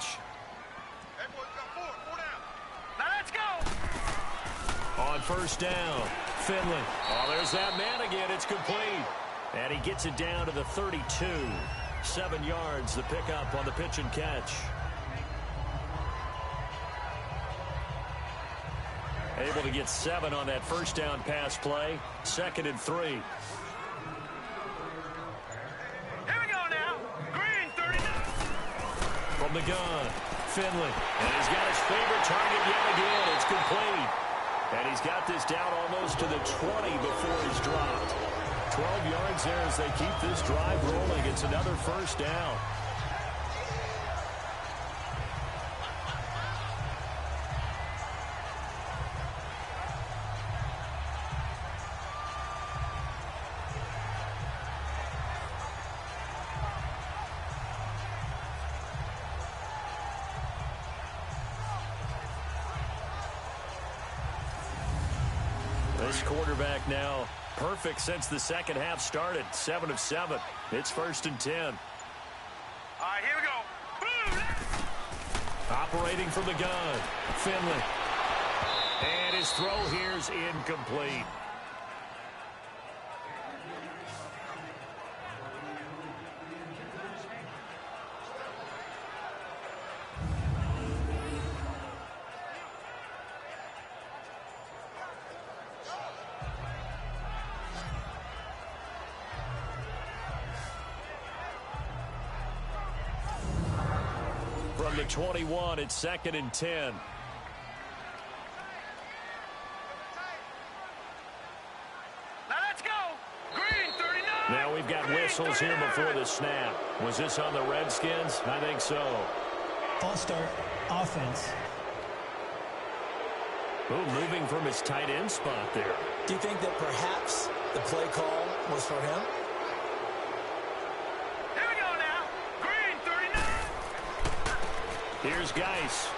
Hey, boys, got 4 down. Now let's go. On 1st down, Finley. Oh, there's that man again. It's complete. And he gets it down to the 32. 7 yards, the pickup on the pitch and catch. Able to get 7 on that 1st down pass play. 2nd and 3. Here we go now. Green 39. From the gun, Finley. And he's got his favorite target yet again. It's complete. And he's got this down almost to the 20 before he's dropped. 12 yards there as they keep this drive rolling. It's another 1st down. This quarterback now perfect since the second half started. 7 of 7. It's 1st and 10. All right, here we go. Operating from the gun, Finley. And his throw here's incomplete. From the 21, it's 2nd and 10. Now let's go. Green 39. Now we've got whistles here before the snap. Was this on the Redskins? I think so. False start, offense. Oh, moving from his tight end spot there. Do you think that perhaps the play call was for him? Here we go now. Green 39. Here's Geis.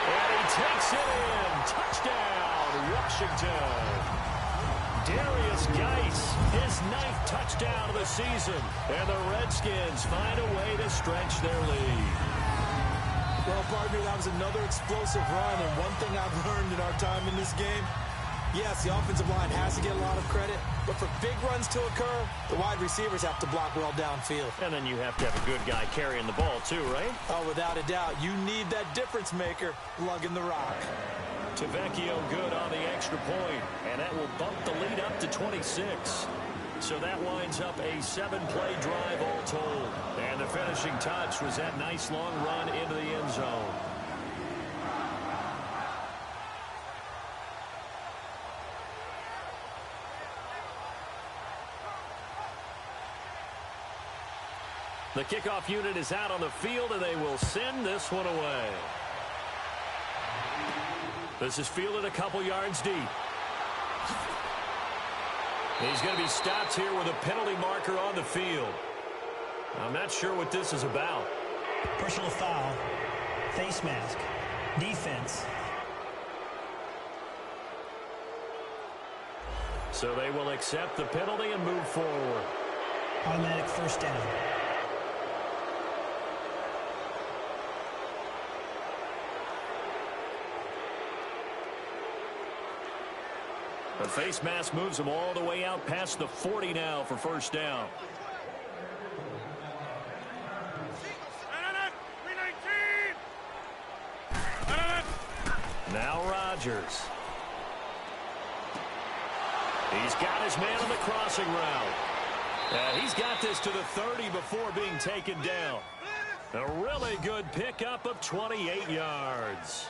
And he takes it in. Touchdown, Washington. Darius Geis, his 9th touchdown of the season. And the Redskins find a way to stretch their lead. Well, partner, that was another explosive run, and one thing I've learned in our time in this game, yes, the offensive line has to get a lot of credit, but for big runs to occur, the wide receivers have to block well downfield. And then you have to have a good guy carrying the ball too, right? Oh, without a doubt, you need that difference maker lugging the rock. Tavecchio good on the extra point, and that will bump the lead up to 26. So that winds up a 7-play drive all told. And the finishing touch was that nice long run into the end zone. The kickoff unit is out on the field, and they will send this one away. This is fielded a couple yards deep. He's going to be stopped here with a penalty marker on the field. I'm not sure what this is about. Personal foul, face mask, defense. So they will accept the penalty and move forward. Automatic first down. The face mask moves them all the way out past the 40 now for first down. Now Rodgers. He's got his man on the crossing route. He's got this to the 30 before being taken down. A really good pickup of 28 yards.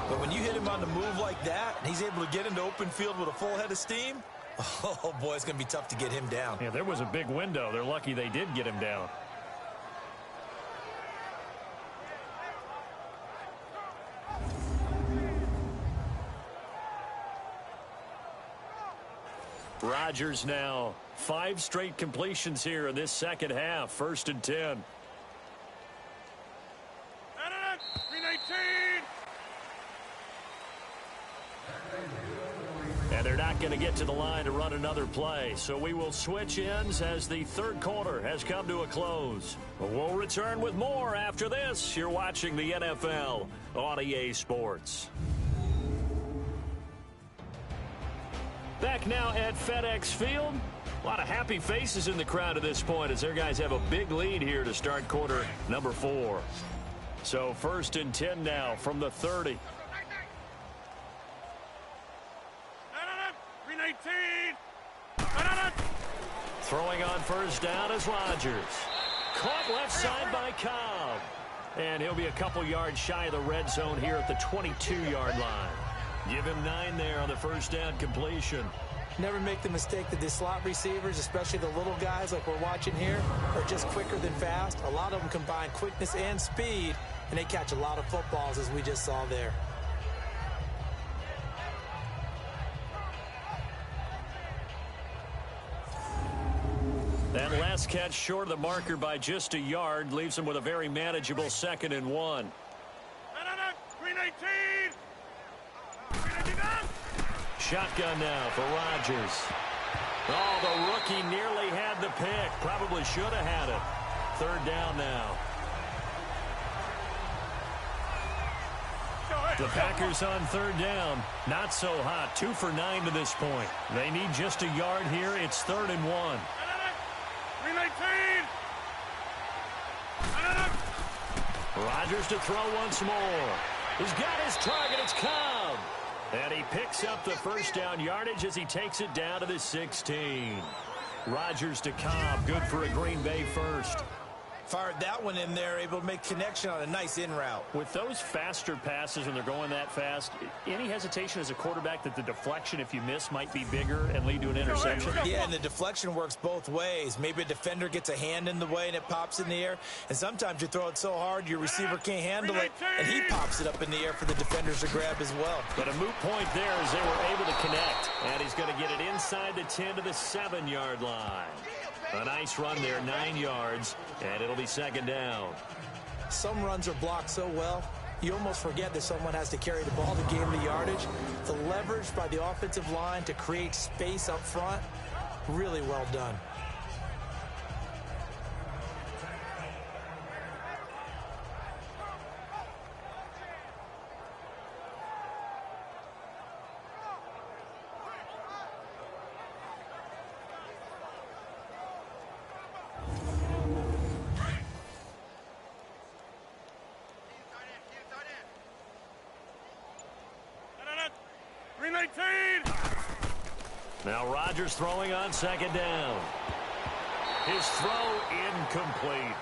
But when you hit him on the move like that, and he's able to get into open field with a full head of steam, oh, boy, it's going to be tough to get him down. Yeah, there was a big window. They're lucky they did get him down. Rodgers now 5 straight completions here in this second half. 1st and 10. And they're not going to get to the line to run another play. So we will switch ends as the third quarter has come to a close. We'll return with more after this. You're watching the NFL on EA Sports. Back now at FedEx Field. A lot of happy faces in the crowd at this point as their guys have a big lead here to start quarter number 4. So 1st and 10 now from the 30. Throwing on first down is Rodgers. Caught left side by Cobb. And he'll be a couple yards shy of the red zone here at the 22-yard line. Give him 9 there on the first down completion. Never make the mistake that the slot receivers, especially the little guys like we're watching here, are just quicker than fast. A lot of them combine quickness and speed, and they catch a lot of footballs, as we just saw there. That last catch short of the marker by just a yard leaves him with a very manageable 2nd and 1. shotgun now for Rodgers. Oh, the rookie nearly had the pick. Probably should have had it. Third down now. The Packers on third down. Not so hot. 2 for 9 to this point. They need just a yard here. It's 3rd and 1. 319. Rodgers to throw once more. He's got his target. It's Cobb. And he picks up the first down yardage as he takes it down to the 16. Rodgers to Cobb. Good for a Green Bay first. Fired that one in there, able to make connection on a nice in route. With those faster passes when they're going that fast, any hesitation as a quarterback that the deflection, if you miss, might be bigger and lead to an interception? Yeah, and the deflection works both ways. Maybe a defender gets a hand in the way and it pops in the air. And sometimes you throw it so hard your receiver can't handle it, and he pops it up in the air for the defenders to grab as well. But a moot point there as they were able to connect. And he's going to get it inside the 10 to the 7-yard line. A nice run there, 9 yards, and it'll be second down. Some runs are blocked so well, you almost forget that someone has to carry the ball to gain the yardage. The leverage by the offensive line to create space up front, really well done. Now Rodgers throwing on second down. His throw incomplete.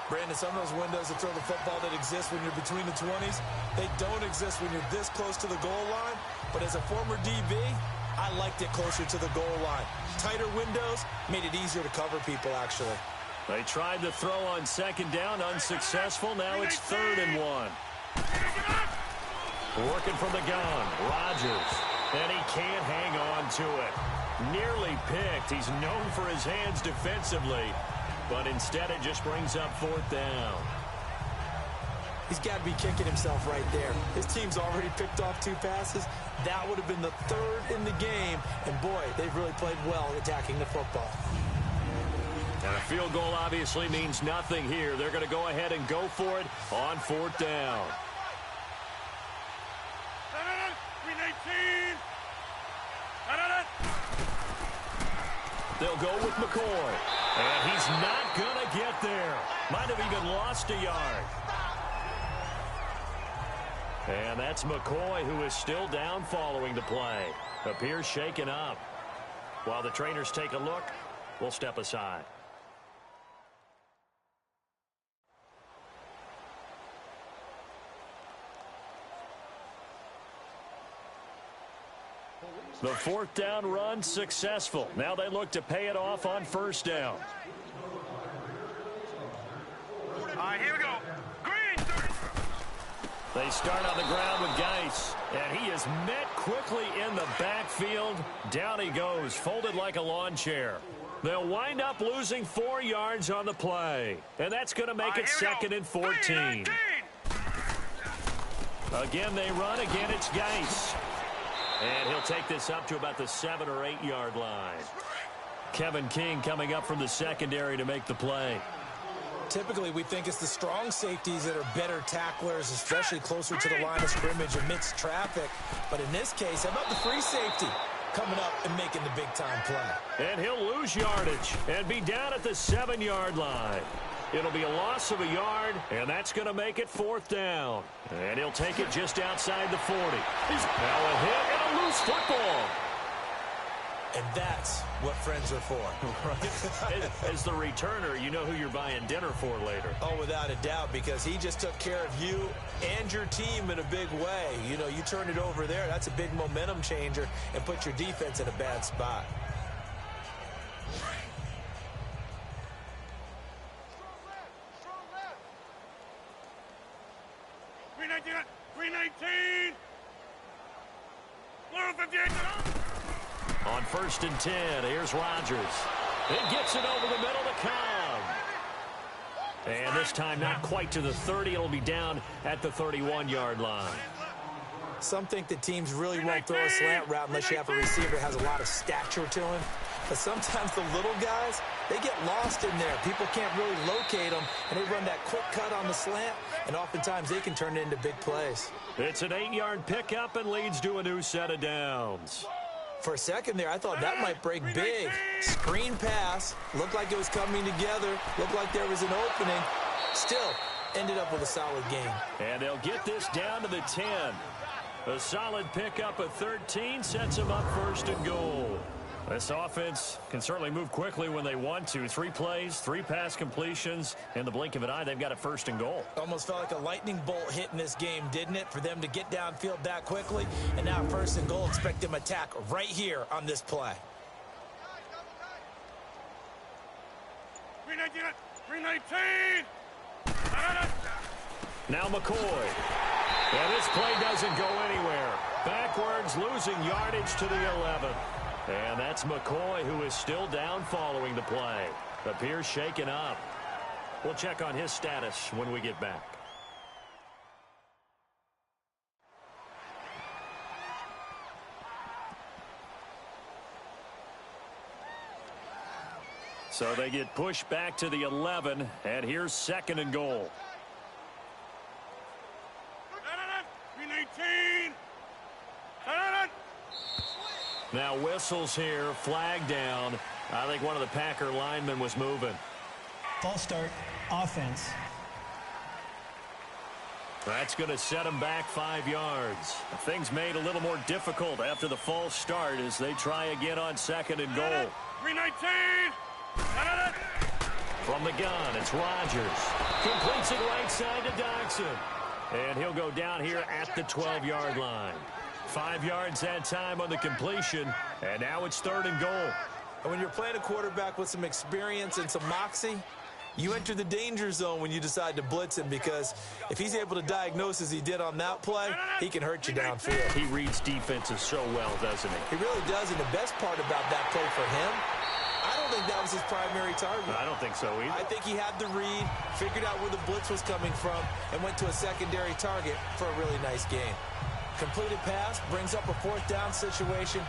Brandon, some of those windows that throw the football that exist when you're between the 20s, they don't exist when you're this close to the goal line. But as a former DB, I liked it closer to the goal line. Tighter windows made it easier to cover people, actually. They tried to throw on second down, unsuccessful. Now it's 3rd and 1. Working from the gun, Rodgers. And he can't hang on to it. Nearly picked. He's known for his hands defensively. But instead it just brings up 4th down. He's got to be kicking himself right there. His team's already picked off 2 passes. That would have been the 3rd in the game. And boy, they've really played well attacking the football. And a field goal obviously means nothing here. They're going to go ahead and go for it on 4th down. 319. They'll go with McCoy. And he's not going to get there. Might have even lost a yard. And that's McCoy, who is still down following the play. Appears shaken up. While the trainers take a look, we'll step aside. The 4th down run successful. Now they look to pay it off on 1st down. All right, here we go. Green. They start on the ground with Geis. And he is met quickly in the backfield. Down he goes, folded like a lawn chair. They'll wind up losing 4 yards on the play. And that's going to make it 2nd and 14. Again, they run. Again, it's Geis. And he'll take this up to about the 7 or 8 yard line. Kevin King coming up from the secondary to make the play. Typically, we think it's the strong safeties that are better tacklers, especially closer to the line of scrimmage amidst traffic. But in this case, how about the free safety coming up and making the big-time play? And he'll lose yardage and be down at the 7-yard line. It'll be a loss of a yard, and that's going to make it 4th down. And he'll take it just outside the 40. Now a hit and a loose football. And that's what friends are for. As the returner, you know who you're buying dinner for later. Oh, without a doubt, because he just took care of you and your team in a big way. You know, you turn it over there, that's a big momentum changer, and put your defense in a bad spot. On 1st and 10, here's Rodgers. It gets it over the middle to Cobb. And this time not quite to the 30. It'll be down at the 31-yard line. Some think that teams really won't throw a slant route unless you have a receiver that has a lot of stature to him. But sometimes the little guys, they get lost in there. People can't really locate them, and they run that quick cut on the slant, and oftentimes they can turn it into big plays. It's an 8-yard pickup and leads to a new set of downs. For a second there, I thought that might break big. Screen pass, looked like it was coming together, looked like there was an opening. Still, ended up with a solid gain. And they'll get this down to the 10. A solid pickup of 13 sets them up 1st and goal. This offense can certainly move quickly when they want to. 3 plays, 3 pass completions. In the blink of an eye, they've got a 1st and goal. Almost felt like a lightning bolt hit in this game, didn't it? For them to get downfield that quickly. And now 1st and goal, expect them to attack right here on this play. 319! Now McCoy. And this play doesn't go anywhere. Backwards, losing yardage to the 11. And that's McCoy, who is still down following the play. Appears shaken up. We'll check on his status when we get back. So they get pushed back to the 11, and here's 2nd and goal. 319! Now whistles here, flag down. I think one of the Packer linemen was moving. False start, offense. That's going to set them back 5 yards. Things made a little more difficult after the false start as they try again on 2nd and goal. 319! From the gun, it's Rodgers. Completes it right side to Dodson. And he'll go down here at the 12-yard line. 5 yards that time on the completion, and now it's 3rd and goal. And when you're playing a quarterback with some experience and some moxie, you enter the danger zone when you decide to blitz him, because if he's able to diagnose as he did on that play, he can hurt you downfield. He reads defenses so well, doesn't he? He really does, and the best part about that play for him, I don't think that was his primary target. I don't think so either. I think he had the read, figured out where the blitz was coming from, and went to a secondary target for a really nice gain. Completed pass, brings up a 4th down situation.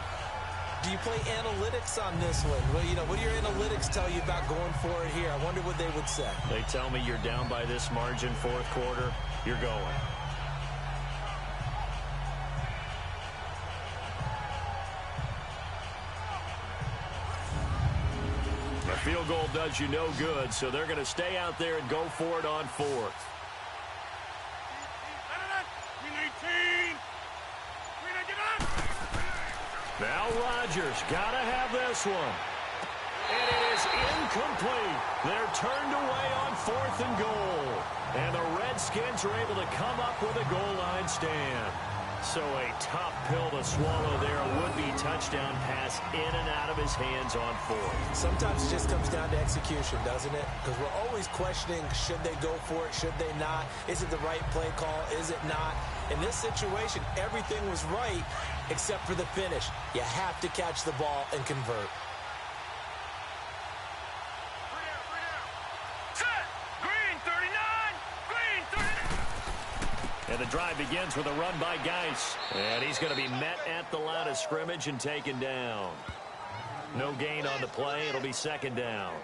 Do you play analytics on this one? Well, what do your analytics tell you about going for it here? I wonder what they would say. They tell me you're down by this margin 4th quarter, you're going. A field goal does you no good, so they're going to stay out there and go for it on 4th. 319! Now Rodgers got to have this one. And it is incomplete. They're turned away on 4th and goal. And the Redskins are able to come up with a goal line stand. So a tough pill to swallow there. A would-be touchdown pass in and out of his hands on 4th. Sometimes it just comes down to execution, doesn't it? Because we're always questioning, should they go for it, should they not? Is it the right play call, is it not? In this situation, everything was right except for the finish. You have to catch the ball and convert. And the drive begins with a run by Geis. And he's going to be met at the line of scrimmage and taken down. No gain on the play. It'll be 2nd down.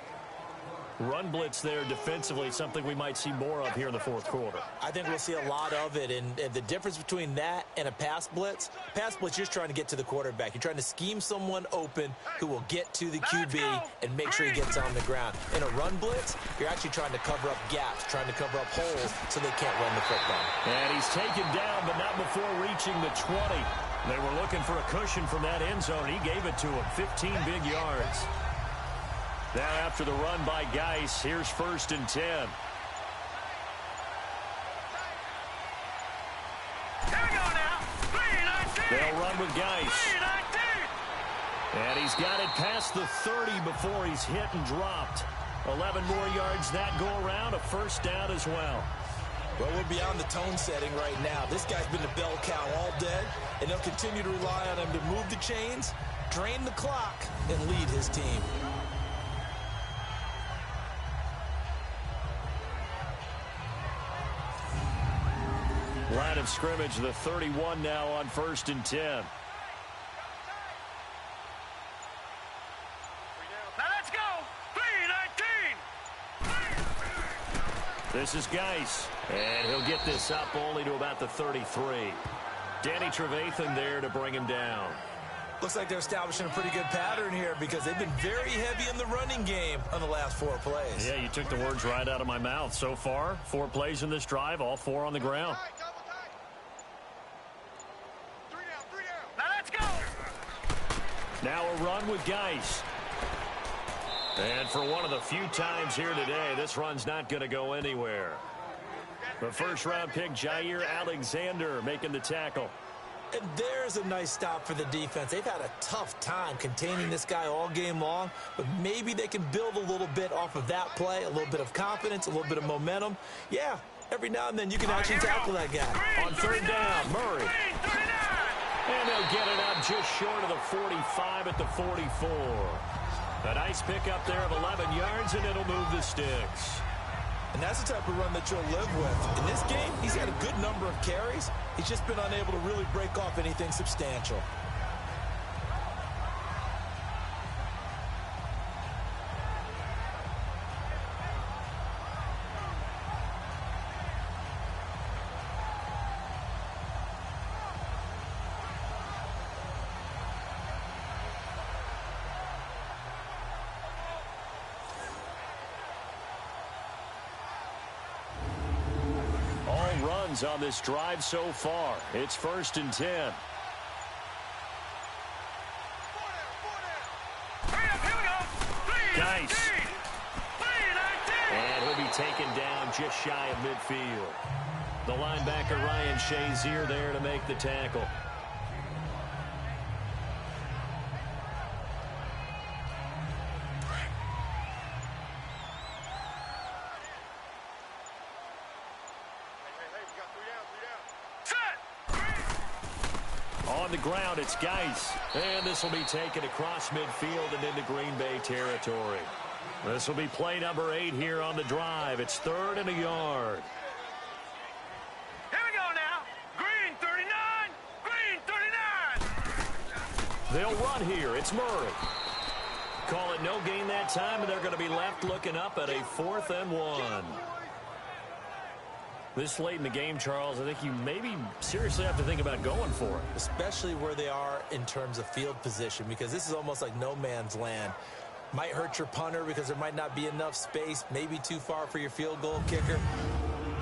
Run blitz there defensively, something we might see more of here in the 4th quarter. I think we'll see a lot of it, and the difference between that and a pass blitz, you're just trying to get to the quarterback. You're trying to scheme someone open who will get to the QB and make sure he gets on the ground. In a run blitz, you're actually trying to cover up gaps, trying to cover up holes so they can't run the football. And he's taken down, but not before reaching the 20. They were looking for a cushion from that end zone. He gave it to him, 15 big yards. Now after the run by Geis, here's 1st and 10. Here we go now. 319. They'll run with Geis. 319. And he's got it past the 30 before he's hit and dropped. 11 more yards that go around, a 1st down as well. Well, we're beyond the tone setting right now. This guy's been the bell cow all day, and they'll continue to rely on him to move the chains, drain the clock, and lead his team. Line of of scrimmage, the 31 now on 1st and 10. Now let's go. 3-19. This is Geis, and he'll get this up only to about the 33. Danny Trevathan there to bring him down. Looks like they're establishing a pretty good pattern here because they've been very heavy in the running game on the last 4 plays. Yeah, you took the words right out of my mouth. So far, 4 plays in this drive, all 4 on the ground. Double tight. 3 down. Now let's go. Now a run with Geis. And for one of the few times here today, this run's not going to go anywhere. The first-round pick, Jair Alexander, making the tackle. And there's a nice stop for the defense. They've had a tough time containing this guy all game long, but maybe they can build a little bit off of that play, a little bit of confidence, a little bit of momentum. Yeah, every now and then you can actually tackle that guy. On 3rd down, Murray. And they'll get it up just short of the 45 at the 44. A nice pickup there of 11 yards, and it'll move the sticks. And that's the type of run that you'll live with. In this game, he's had a good number of carries. He's just been unable to really break off anything substantial. On this drive so far. It's 1st and 10. Here we go. Geis. And he'll be taken down just shy of midfield. The linebacker Ryan Shazier there to make the tackle. On the ground, it's Geis. And this will be taken across midfield and into Green Bay territory. This will be play number 8 here on the drive. It's 3rd and a yard. Here we go now. Green 39. Green 39. They'll run here. It's Murray. Call it no gain that time, and they're going to be left looking up at a 4th and 1. This late in the game, Charles, I think you maybe seriously have to think about going for it. Especially where they are in terms of field position, because this is almost like no man's land. Might hurt your punter because there might not be enough space, maybe too far for your field goal kicker.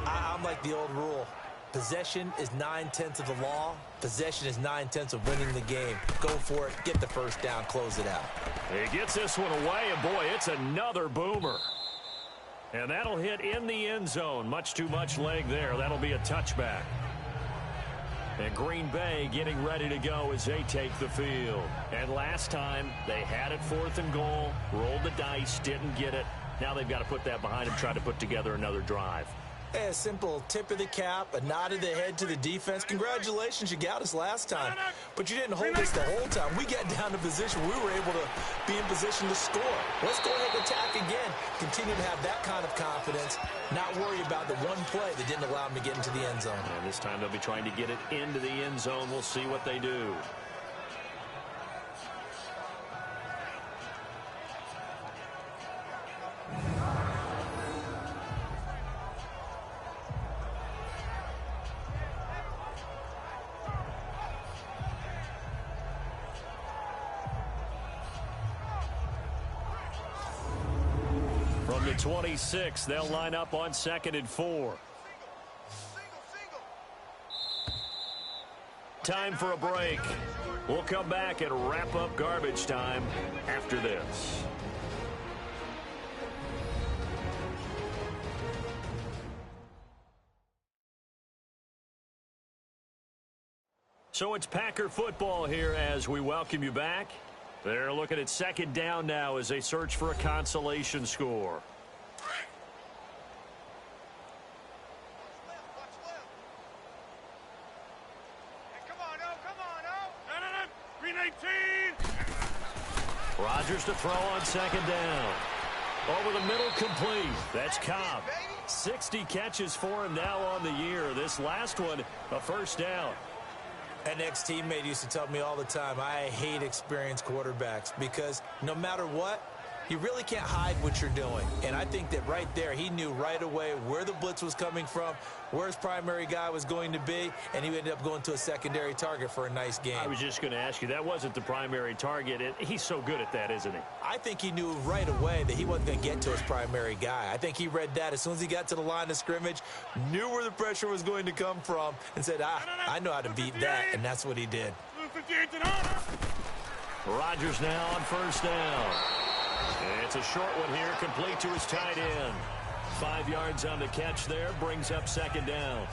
I'm like the old rule. Possession is 9/10 of the law. Possession is 9/10 of winning the game. Go for it. Get the first down. Close it out. He gets this one away, and boy, it's another boomer. And that'll hit in the end zone. Much too much leg there. That'll be a touchback. And Green Bay getting ready to go as they take the field. And last time, they had it 4th and goal, rolled the dice, didn't get it. Now they've got to put that behind them, try to put together another drive. A simple tip of the cap, a nod of the head to the defense. Congratulations, you got us last time. But you didn't hold us the whole time. We got down to position. We were able to be in position to score. Let's go ahead and attack again. Continue to have that kind of confidence. Not worry about the one play that didn't allow them to get into the end zone. And this time they'll be trying to get it into the end zone. We'll see what they do. From the 26, they'll line up on 2nd and 4. Time for a break. We'll come back and wrap up garbage time after this. So it's Packer football here as we welcome you back. They're looking at 2nd down now as they search for a consolation score. Green 18. Rodgers to throw on 2nd down. Over the middle, complete. That's Cobb. 60 catches for him now on the year. This last one, a first down. An ex-teammate used to tell me all the time, I hate experienced quarterbacks because no matter what, you really can't hide what you're doing. And I think that right there, he knew right away where the blitz was coming from, where his primary guy was going to be, and he ended up going to a secondary target for a nice game. I was just going to ask you, that wasn't the primary target. He's so good at that, isn't he? I think he knew right away that he wasn't going to get to his primary guy. I think he read that as soon as he got to the line of scrimmage, knew where the pressure was going to come from, and said, I know how to beat that, and that's what he did. Rodgers now on first down. It's a short one here, complete to his tight end. 5 yards on the catch there, brings up second down.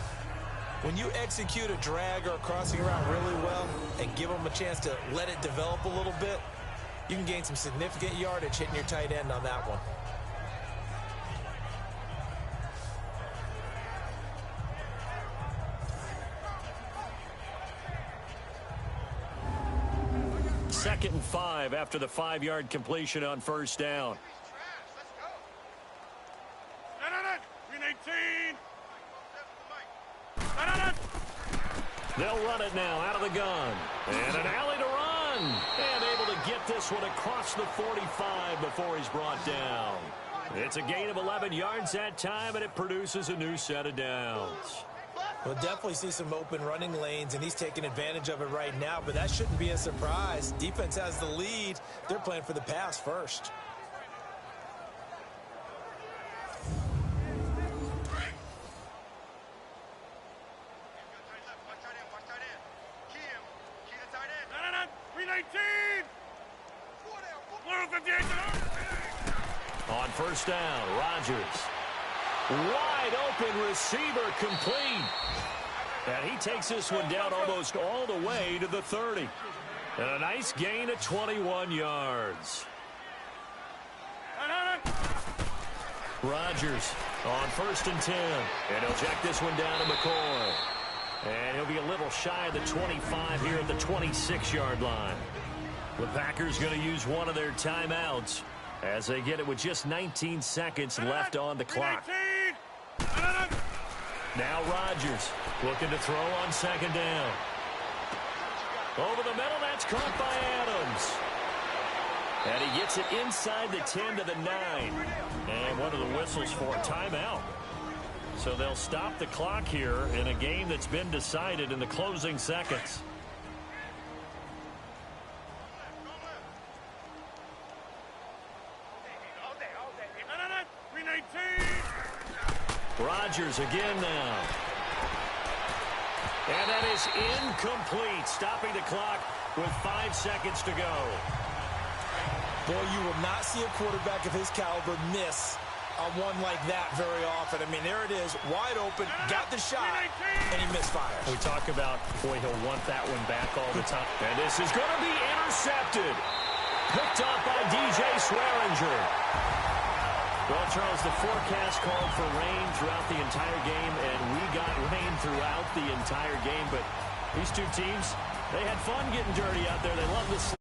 When you execute a drag or a crossing route really well and give them a chance to let it develop a little bit, you can gain some significant yardage hitting your tight end on that one. Second and 5 after the 5-yard completion on first down. They'll run it now out of the gun. And an alley to run. And able to get this one across the 45 before he's brought down. It's a gain of 11 yards that time, and it produces a new set of downs. We'll definitely see some open running lanes, and he's taking advantage of it right now, but that shouldn't be a surprise. Defense has the lead. They're playing for the pass first. On first down, Rodgers. Wide open receiver, complete. And he takes this one down almost all the way to the 30. And a nice gain of 21 yards. Rodgers on first and 10. And he'll jack this one down to McCoy. And he'll be a little shy of the 25 here at the 26-yard line. The Packers going to use one of their timeouts as they get it with just 19 seconds left on the clock. Now Rodgers looking to throw on second down. Over the middle, that's caught by Adams. And he gets it inside the 10 to the 9. And one of the whistles for a timeout. So they'll stop the clock here in a game that's been decided in the closing seconds. Rodgers again now. And that is incomplete, stopping the clock with 5 seconds to go. Boy, you will not see a quarterback of his caliber miss on one like that very often. I mean, there it is, wide open, got the shot, and he misfires. We talk about, boy, he'll want that one back all the time. And this is going to be intercepted. Picked up by DJ Swearinger. Well, Charles, the forecast called for rain throughout the entire game, and we got rain throughout the entire game. But these two teams, they had fun getting dirty out there. They love this.